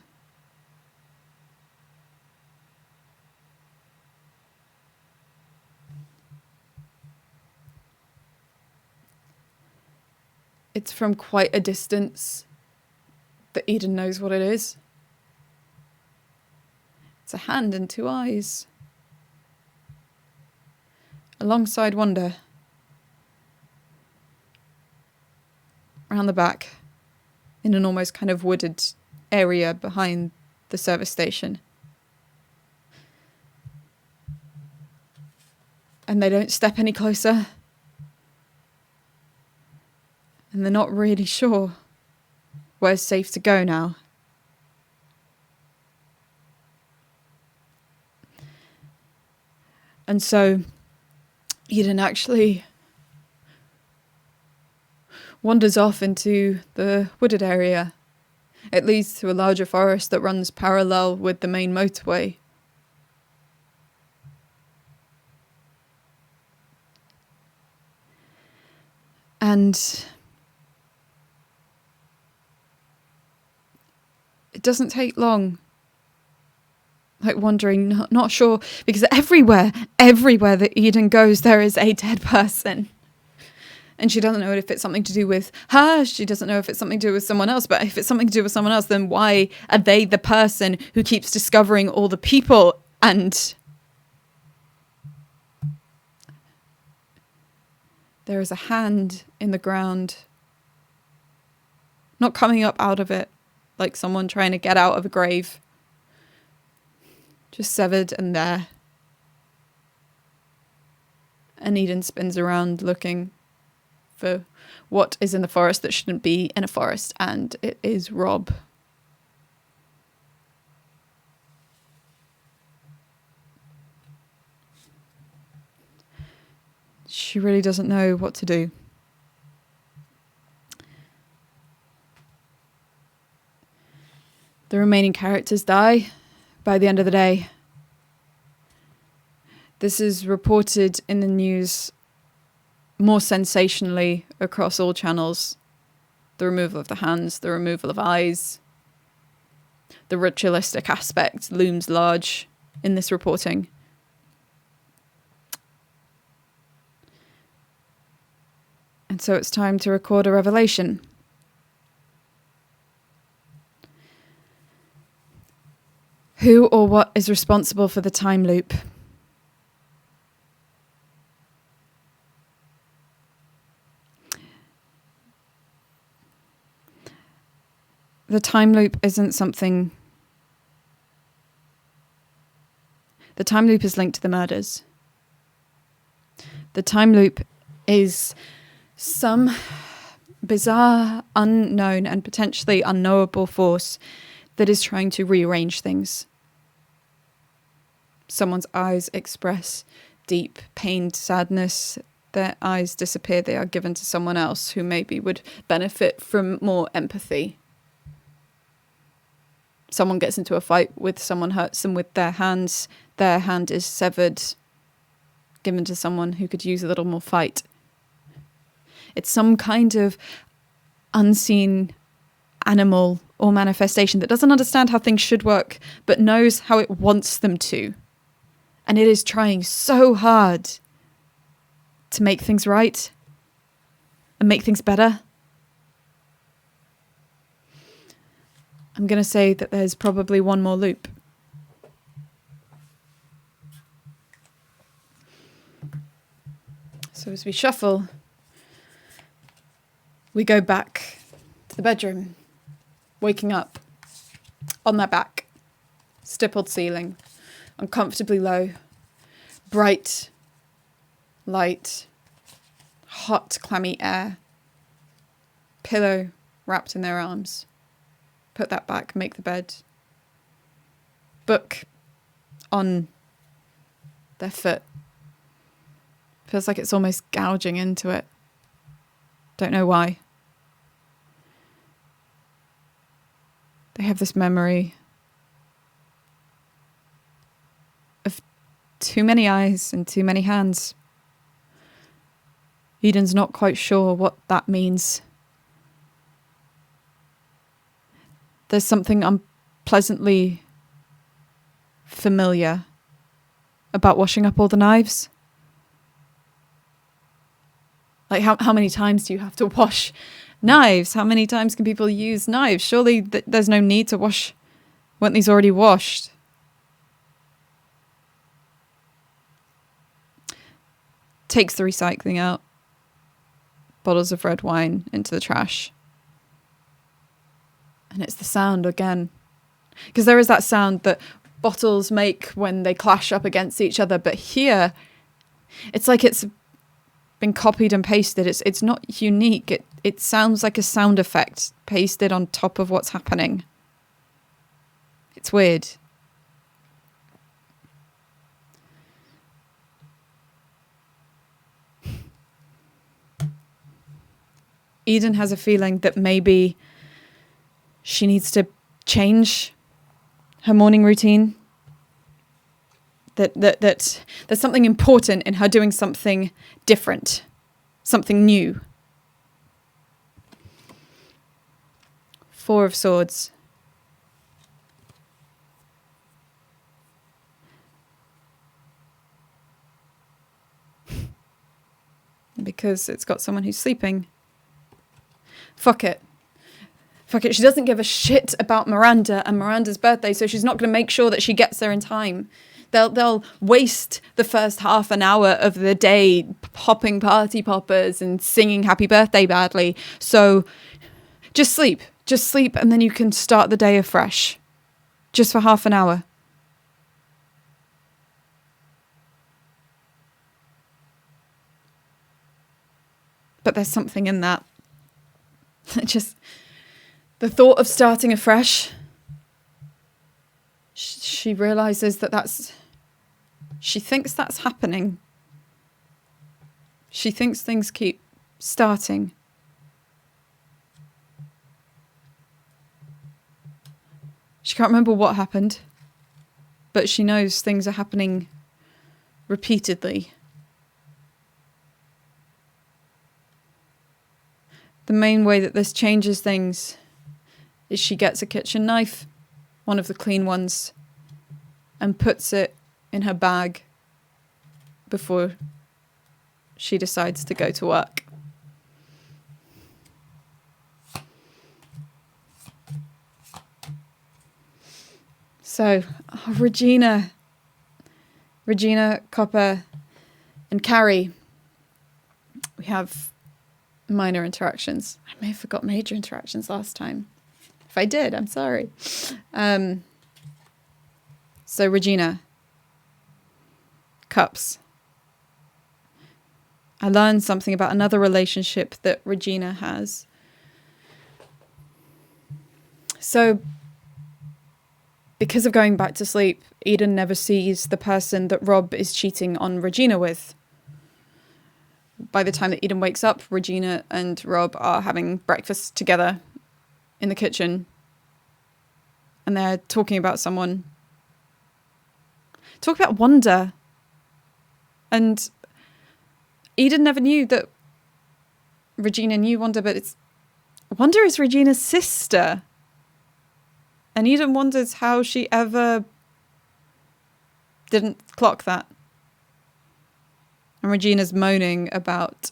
It's from quite a distance that Eden knows what it is. It's a hand and two eyes. Alongside Wanda. Around the back. In an almost kind of wooded area behind the service station. And they don't step any closer. And they're not really sure where's safe to go now. And so Eden actually wanders off into the wooded area. It leads to a larger forest that runs parallel with the main motorway. And it doesn't take long. Like wandering, not sure, because everywhere that Eden goes, there is a dead person. And she doesn't know if it's something to do with her. She doesn't know if it's something to do with someone else. But if it's something to do with someone else, then why are they the person who keeps discovering all the people? And there is a hand in the ground, not coming up out of it, like someone trying to get out of a grave. Just severed and there. And Eden spins around looking for what is in the forest that shouldn't be in a forest, and it is Rob. She really doesn't know what to do. The remaining characters die by the end of the day. This is reported in the news more sensationally across all channels. The removal of the hands, the removal of eyes. The ritualistic aspect looms large in this reporting. And so it's time to record a revelation. Who or what is responsible for the time loop? The time loop isn't something... The time loop is linked to the murders. The time loop is some bizarre, unknown, and potentially unknowable force that is trying to rearrange things. Someone's eyes express deep, pained sadness. Their eyes disappear. They are given to someone else who maybe would benefit from more empathy. Someone gets into a fight with someone, hurts them with their hands. Their hand is severed, given to someone who could use a little more fight. It's some kind of unseen animal or manifestation that doesn't understand how things should work, but knows how it wants them to. And it is trying so hard to make things right and make things better. I'm going to say that there's probably one more loop. So as we shuffle, we go back to the bedroom, waking up on their back, stippled ceiling, uncomfortably low, bright light, hot, clammy air, pillow wrapped in their arms. Put that back, make the bed. Book on their foot. Feels like it's almost gouging into it. Don't know why. They have this memory of too many eyes and too many hands. Eden's not quite sure what that means. There's something unpleasantly familiar about washing up all the knives. Like how many times do you have to wash Knives. How many times can people use knives? Surely there's no need to wash. Weren't these already washed? Takes the recycling out. Bottles of red wine into the trash. And it's the sound again. Because there is that sound that bottles make when they clash up against each other. But here, it's like it's been copied and pasted. It's not unique. It sounds like a sound effect pasted on top of what's happening. It's weird. Eden has a feeling that maybe she needs to change her morning routine. That there's something important in her doing something different, something new. 4 of Swords. Because it's got someone who's sleeping. Fuck it. Fuck it. She doesn't give a shit about Miranda and Miranda's birthday, so she's not going to make sure that she gets there in time. They'll waste the first half an hour of the day popping party poppers and singing happy birthday badly. So just sleep. Just sleep, and then you can start the day afresh. Just for half an hour. But there's something in that. Just the thought of starting afresh. She realizes she thinks that's happening. She thinks things keep starting. She can't remember what happened, but she knows things are happening repeatedly. The main way that this changes things is she gets a kitchen knife, one of the clean ones, and puts it in her bag before she decides to go to work. So, Regina, Copper, and Carrie, we have minor interactions. I may have forgot major interactions last time. If I did, I'm sorry. So Regina, cups. I learned something about another relationship that Regina has. So because of going back to sleep, Eden never sees the person that Rob is cheating on Regina with. By the time that Eden wakes up, Regina and Rob are having breakfast together in the kitchen. And they're talking about someone. Talk about Wanda. And Eden never knew that Regina knew Wanda, but Wanda is Regina's sister. And Eden wonders how she ever didn't clock that. And Regina's moaning about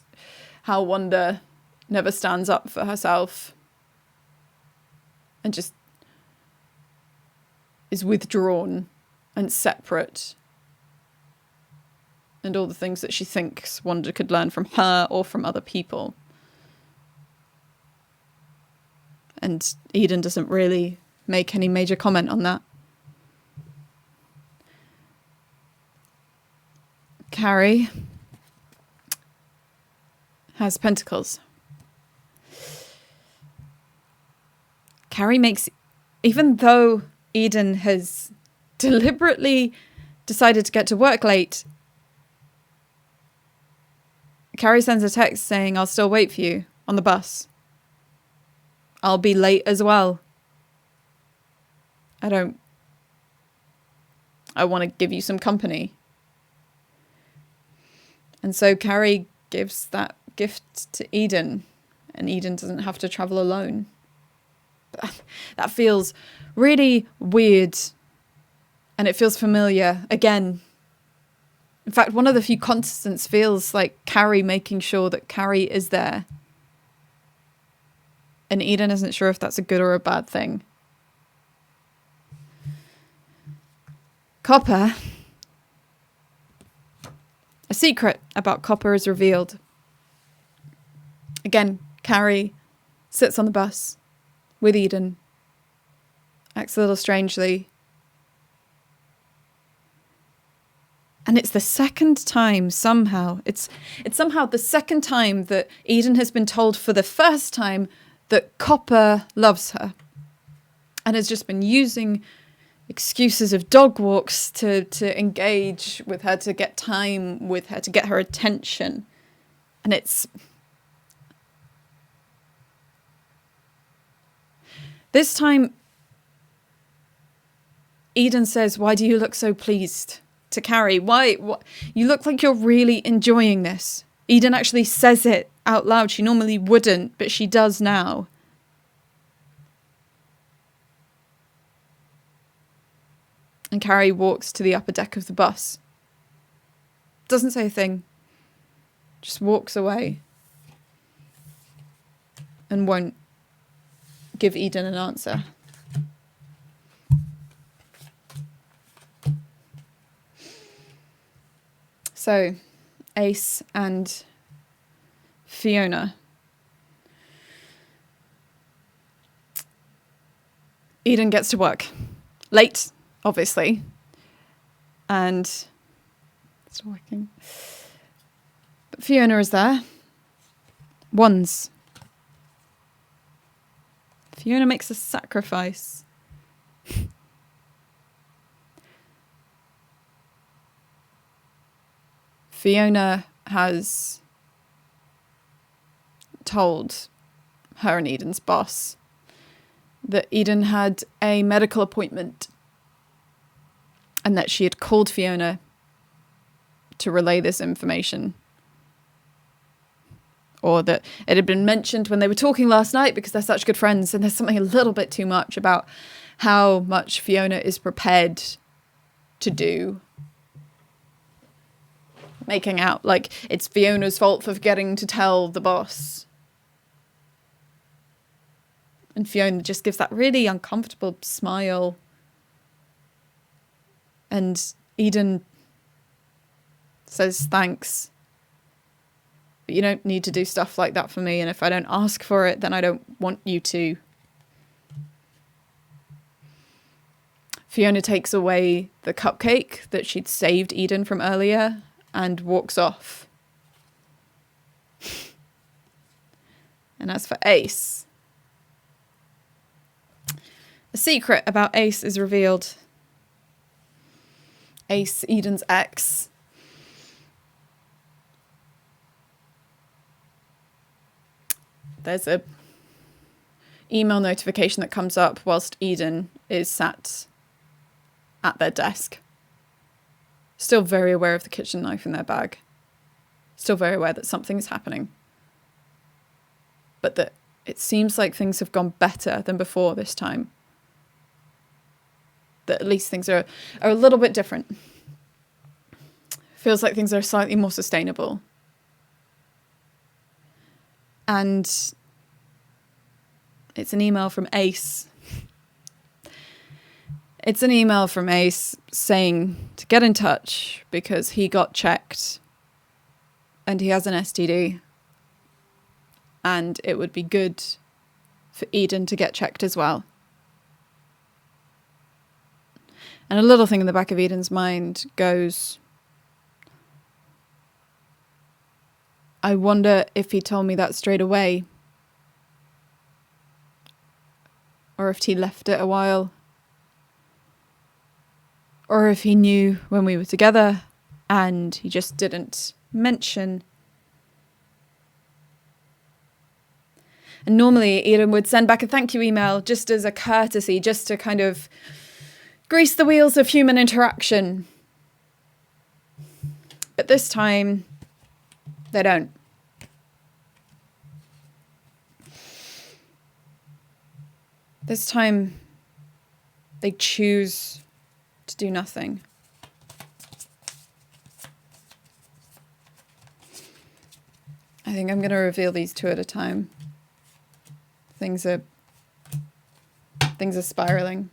how Wanda never stands up for herself and just is withdrawn and separate. And all the things that she thinks Wanda could learn from her or from other people. And Eden doesn't really make any major comment on that. Carrie has pentacles. Carrie makes, even though Eden has deliberately decided to get to work late, Carrie sends a text saying, "I'll still wait for you on the bus. I'll be late as well. I want to give you some company." And so Carrie gives that gift to Eden, and Eden doesn't have to travel alone. But that feels really weird, and it feels familiar again. In fact, one of the few constants feels like Carrie making sure that Carrie is there. And Eden isn't sure if that's a good or a bad thing. Copper. A secret about Copper is revealed. Again, Carrie sits on the bus with Eden. Acts a little strangely. And it's the second time somehow. It's somehow the second time that Eden has been told for the first time that Copper loves her. And has just been using excuses of dog walks to engage with her, to get time with her, to get her attention. And it's... This time, Eden says, "Why do you look so pleased?" to Carrie. Why? You look like you're really enjoying this. Eden actually says it out loud. She normally wouldn't, but she does now. And Carrie walks to the upper deck of the bus. Doesn't say a thing. Just walks away. And won't give Eden an answer. So, Ace and Fiona. Eden gets to work. Late, obviously. And it's working. But Fiona is there. Wands. Fiona makes a sacrifice. Fiona has told her and Eden's boss that Eden had a medical appointment and that she had called Fiona to relay this information. Or that it had been mentioned when they were talking last night because they're such good friends, and there's something a little bit too much about how much Fiona is prepared to do. Making out like it's Fiona's fault for forgetting to tell the boss. And Fiona just gives that really uncomfortable smile. And Eden says thanks. But you don't need to do stuff like that for me, and if I don't ask for it, then I don't want you to. Fiona takes away the cupcake that she'd saved Eden from earlier and walks off. And as for Ace, a secret about Ace is revealed. Ace, Eden's ex, there's a email notification that comes up whilst Eden is sat at their desk. Still very aware of the kitchen knife in their bag. Still very aware that something is happening. But that it seems like things have gone better than before this time. That at least things are a little bit different. Feels like things are slightly more sustainable. And it's an email from Ace. It's an email from Ace saying to get in touch because he got checked and he has an STD. And it would be good for Eden to get checked as well. And a little thing in the back of Eden's mind goes, I wonder if he told me that straight away. Or if he left it a while. Or if he knew when we were together and he just didn't mention. And normally Eden would send back a thank you email just as a courtesy, just to kind of grease the wheels of human interaction. But this time, they don't. This time, they choose to do nothing. I think I'm going to reveal these two at a time. I things are spiraling.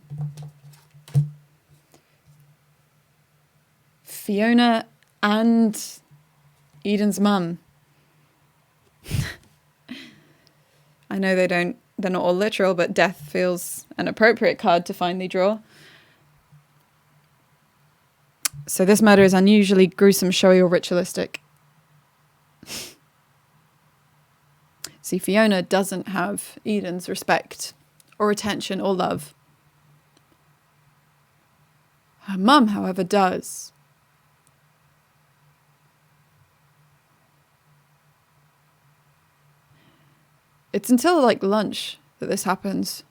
Fiona and Eden's mum. I know they're not all literal, but death feels an appropriate card to finally draw. So this murder is unusually gruesome, showy, or ritualistic. See, Fiona doesn't have Eden's respect or attention or love. Her mum, however, does. It's until like lunch that this happens.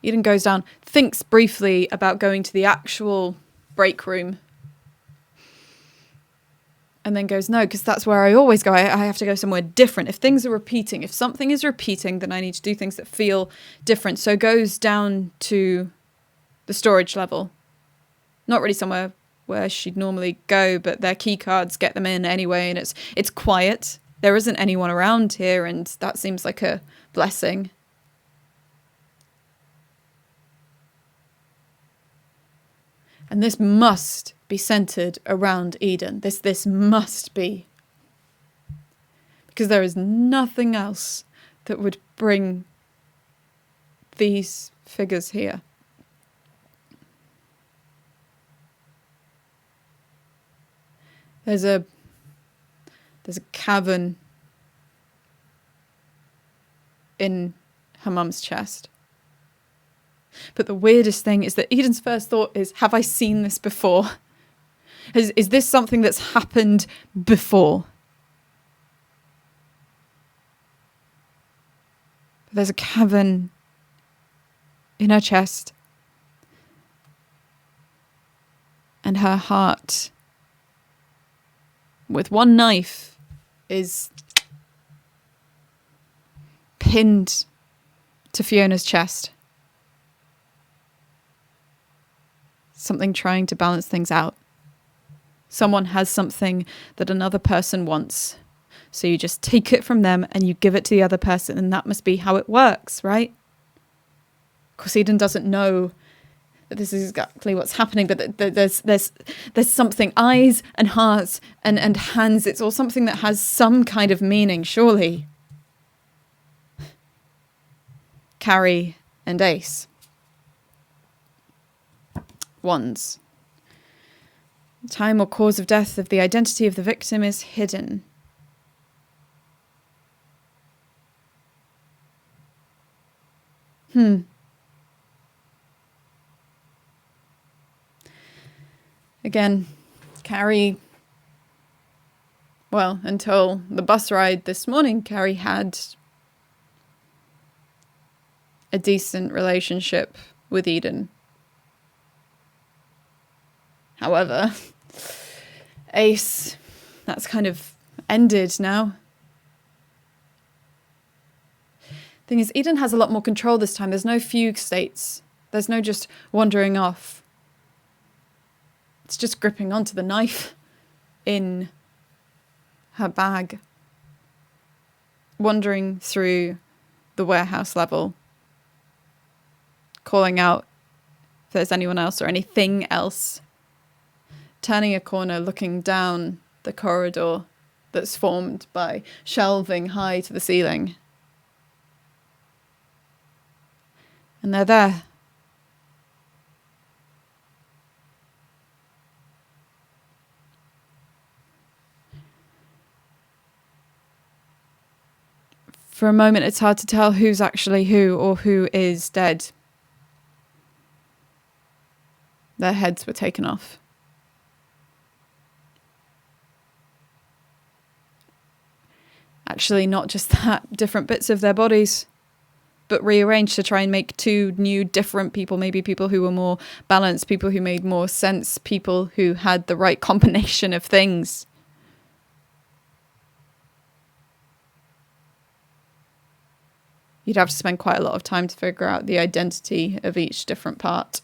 Eden goes down, thinks briefly about going to the actual break room, and then goes, no, because that's where I always go. I have to go somewhere different. If things are repeating, if something is repeating, then I need to do things that feel different. So goes down to the storage level. Not really somewhere where she'd normally go, but their key cards get them in anyway, and it's quiet. There isn't anyone around here, and that seems like a blessing. And this must be centered around Eden. This must be. Because there is nothing else that would bring these figures here. There's a cavern in her mum's chest. But the weirdest thing is that Eden's first thought is, have I seen this before? Is this something that's happened before? There's a cavern in her chest. And her heart, with one knife, is pinned to Fiona's chest. Something trying to balance things out. Someone has something that another person wants. So you just take it from them and you give it to the other person, and that must be how it works, right? Of course, Eden doesn't know that this is exactly what's happening, but there's something, eyes and hearts and hands. It's all something that has some kind of meaning, surely. Carrie and Ace. Wands. Time or cause of death of the identity of the victim is hidden. Again, Carrie, well, until the bus ride this morning, Carrie had a decent relationship with Eden. However, Ace, that's kind of ended now. Thing is, Eden has a lot more control this time. There's no fugue states. There's no just wandering off. It's just gripping onto the knife in her bag. Wandering through the warehouse level. Calling out if there's anyone else or anything else. Turning a corner, looking down the corridor that's formed by shelving high to the ceiling. And they're there. For a moment, it's hard to tell who's actually who or who is dead. Their heads were taken off. Actually, not just that, different bits of their bodies, but rearranged to try and make two new, different people, maybe people who were more balanced, people who made more sense, people who had the right combination of things. You'd have to spend quite a lot of time to figure out the identity of each different part.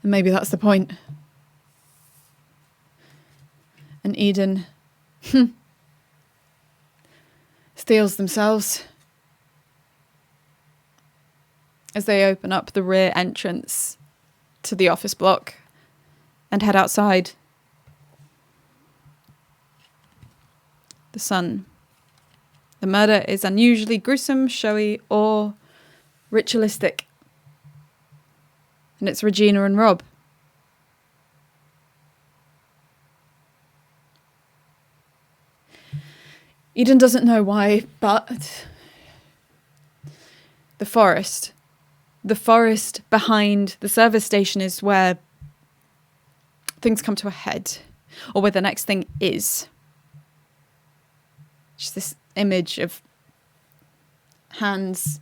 And maybe that's the point. And Eden steals themselves as they open up the rear entrance to the office block and head outside. The sun. The murder is unusually gruesome, showy, or ritualistic. And it's Regina and Rob. Eden doesn't know why, but the forest behind the service station is where things come to a head, or where the next thing is. Just this image of hands.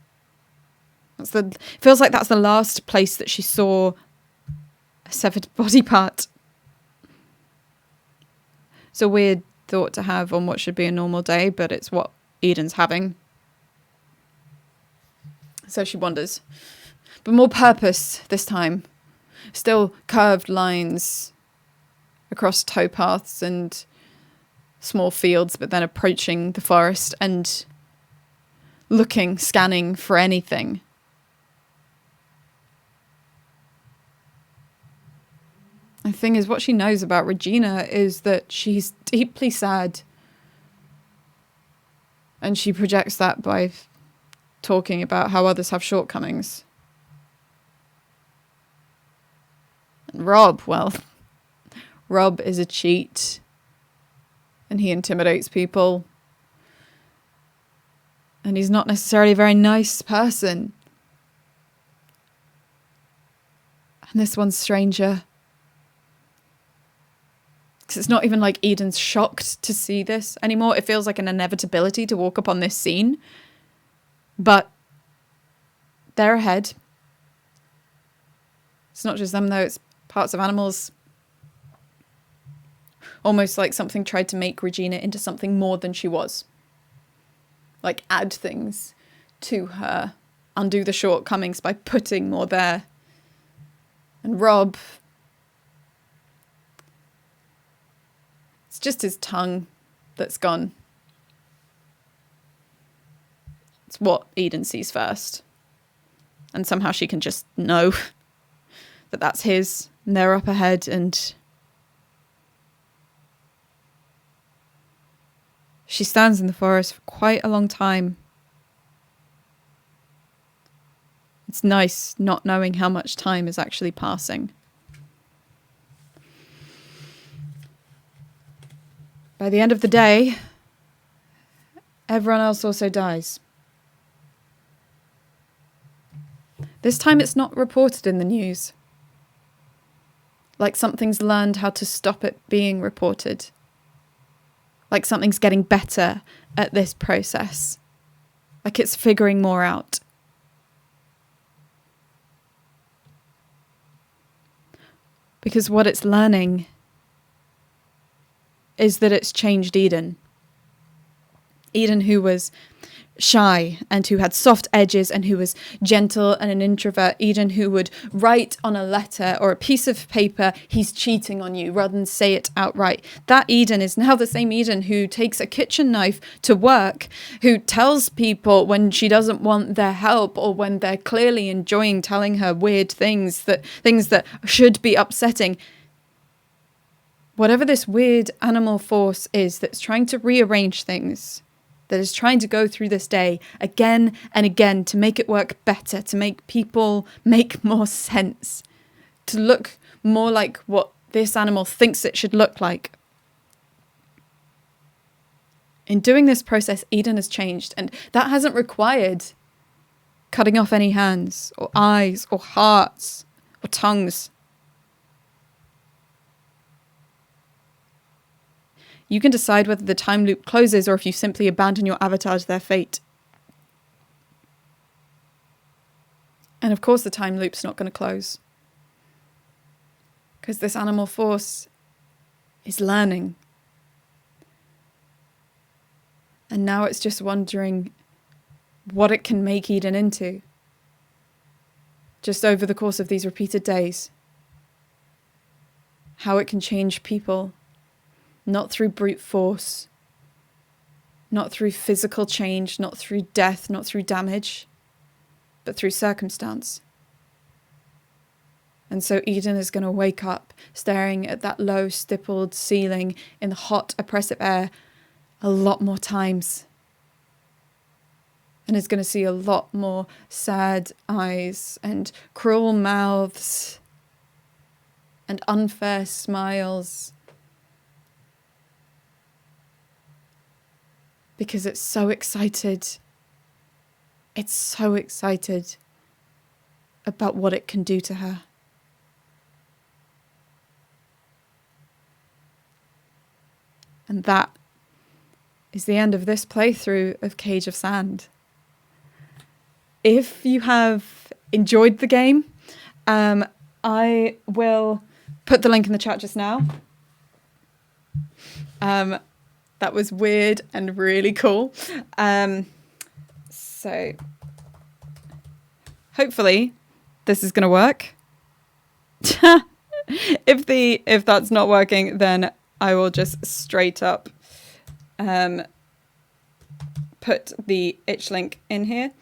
Feels like that's the last place that she saw a severed body part. It's a weird thought to have on what should be a normal day, but it's what Eden's having. So she wanders. But more purpose this time. Still curved lines across towpaths and small fields, but then approaching the forest and scanning for anything. The thing is, what she knows about Regina is that she's deeply sad. And she projects that by talking about how others have shortcomings. And Rob is a cheat. And he intimidates people. And he's not necessarily a very nice person. And this one's stranger. Because it's not even like Eden's shocked to see this anymore. It feels like an inevitability to walk up on this scene. But they're ahead. It's not just them though, it's parts of animals. Almost like something tried to make Regina into something more than she was. Like add things to her. Undo the shortcomings by putting more there. And Rob... it's just his tongue that's gone. It's what Eden sees first. And somehow she can just know that that's his. And they're up ahead and... she stands in the forest for quite a long time. It's nice not knowing how much time is actually passing. By the end of the day, everyone else also dies. This time it's not reported in the news. Like something's learned how to stop it being reported. Like something's getting better at this process. Like it's figuring more out. Because what it's learning is that it's changed Eden. Eden who was shy and who had soft edges and who was gentle and an introvert. Eden who would write on a letter or a piece of paper, he's cheating on you, rather than say it outright. That Eden is now the same Eden who takes a kitchen knife to work, who tells people when she doesn't want their help or when they're clearly enjoying telling her weird things that should be upsetting. Whatever this weird animal force is that's trying to rearrange things, that is trying to go through this day again and again to make it work better, to make people make more sense, to look more like what this animal thinks it should look like. In doing this process, Eden has changed, and that hasn't required cutting off any hands or eyes or hearts or tongues. You can decide whether the time loop closes or if you simply abandon your avatar to their fate. And of course the time loop's not going to close. Because this animal force is learning. And now it's just wondering what it can make Eden into. Just over the course of these repeated days. How it can change people. Not through brute force, not through physical change, not through death, not through damage, but through circumstance. And so Eden is going to wake up staring at that low, stippled ceiling in the hot, oppressive air a lot more times. And is going to see a lot more sad eyes and cruel mouths and unfair smiles. Because it's so excited. It's so excited about what it can do to her. And that is the end of this playthrough of Cage of Sand. If you have enjoyed the game, I will put the link in the chat just now. That was weird and really cool. So hopefully this is going to work. If that's not working, then I will just straight up put the itch link in here.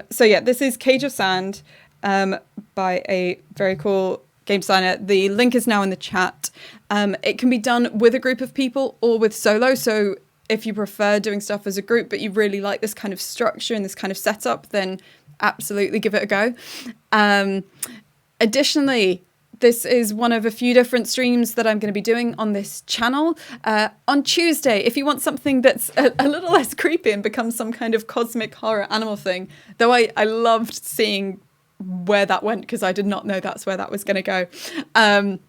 So yeah, this is Cage of Sand by a very cool game designer. The link is now in the chat. It can be done with a group of people or with solo. So if you prefer doing stuff as a group, but you really like this kind of structure and this kind of setup, then absolutely give it a go. Additionally, this is one of a few different streams that I'm going to be doing on this channel. On Tuesday, if you want something that's a little less creepy and becomes some kind of cosmic horror animal thing, though I loved seeing where that went because I did not know that's where that was going to go.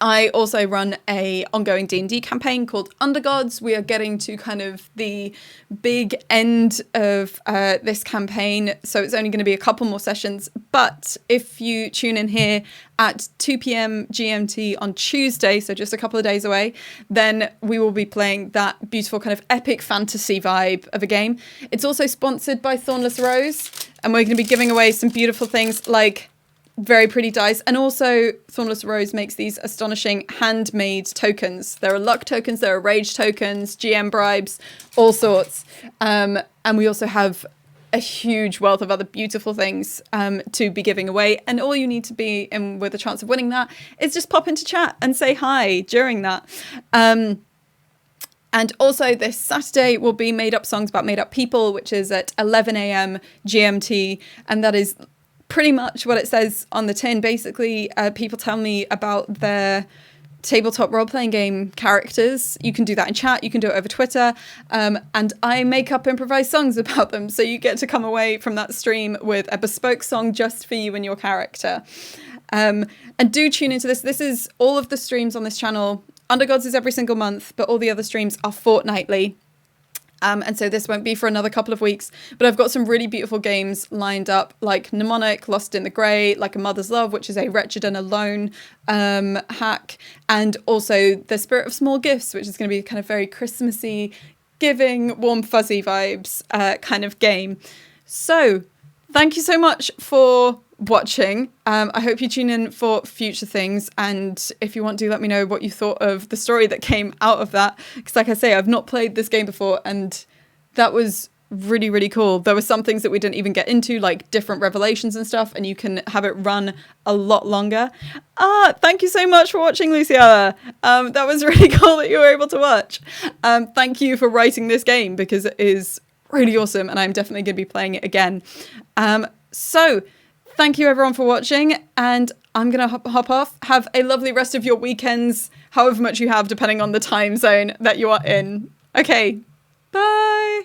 I also run a ongoing D&D campaign called Undergods. We are getting to kind of the big end of this campaign, so it's only going to be a couple more sessions. But if you tune in here at 2 p.m. GMT on Tuesday, so just a couple of days away, then we will be playing that beautiful kind of epic fantasy vibe of a game. It's also sponsored by Thornless Rose, and we're going to be giving away some beautiful things like very pretty dice, and also Thornless Rose makes these astonishing handmade tokens. There are luck tokens, there are rage tokens, GM bribes, all sorts, and we also have a huge wealth of other beautiful things to be giving away, and all you need to be in with a chance of winning that is just pop into chat and say hi during that. And also this Saturday will be Made Up Songs About Made Up People, which is at 11 a.m. GMT, and that is pretty much what it says on the tin. Basically, people tell me about their tabletop role-playing game characters. You can do that in chat, you can do it over Twitter, and I make up improvised songs about them, so you get to come away from that stream with a bespoke song just for you and your character. And do tune into this. This is all of the streams on this channel. Undergods is every single month, but all the other streams are fortnightly. And so this won't be for another couple of weeks, but I've got some really beautiful games lined up, like Mnemonic, Lost in the Grey, Like a Mother's Love, which is a Wretched and Alone hack, and also The Spirit of Small Gifts, which is going to be kind of very Christmassy, giving warm fuzzy vibes kind of game. So thank you so much for watching. I hope you tune in for future things, and if you want to, let me know what you thought of the story that came out of that, because like I say, I've not played this game before, and that was really, really cool. There were some things that we didn't even get into, like different revelations and stuff, and you can have it run a lot longer. Thank you so much for watching, Luciana. That was really cool that you were able to watch. Thank you for writing this game, because it is really awesome, and I'm definitely going to be playing it again. So thank you everyone for watching, and I'm going to hop off. Have a lovely rest of your weekends, however much you have, depending on the time zone that you are in. Okay, bye.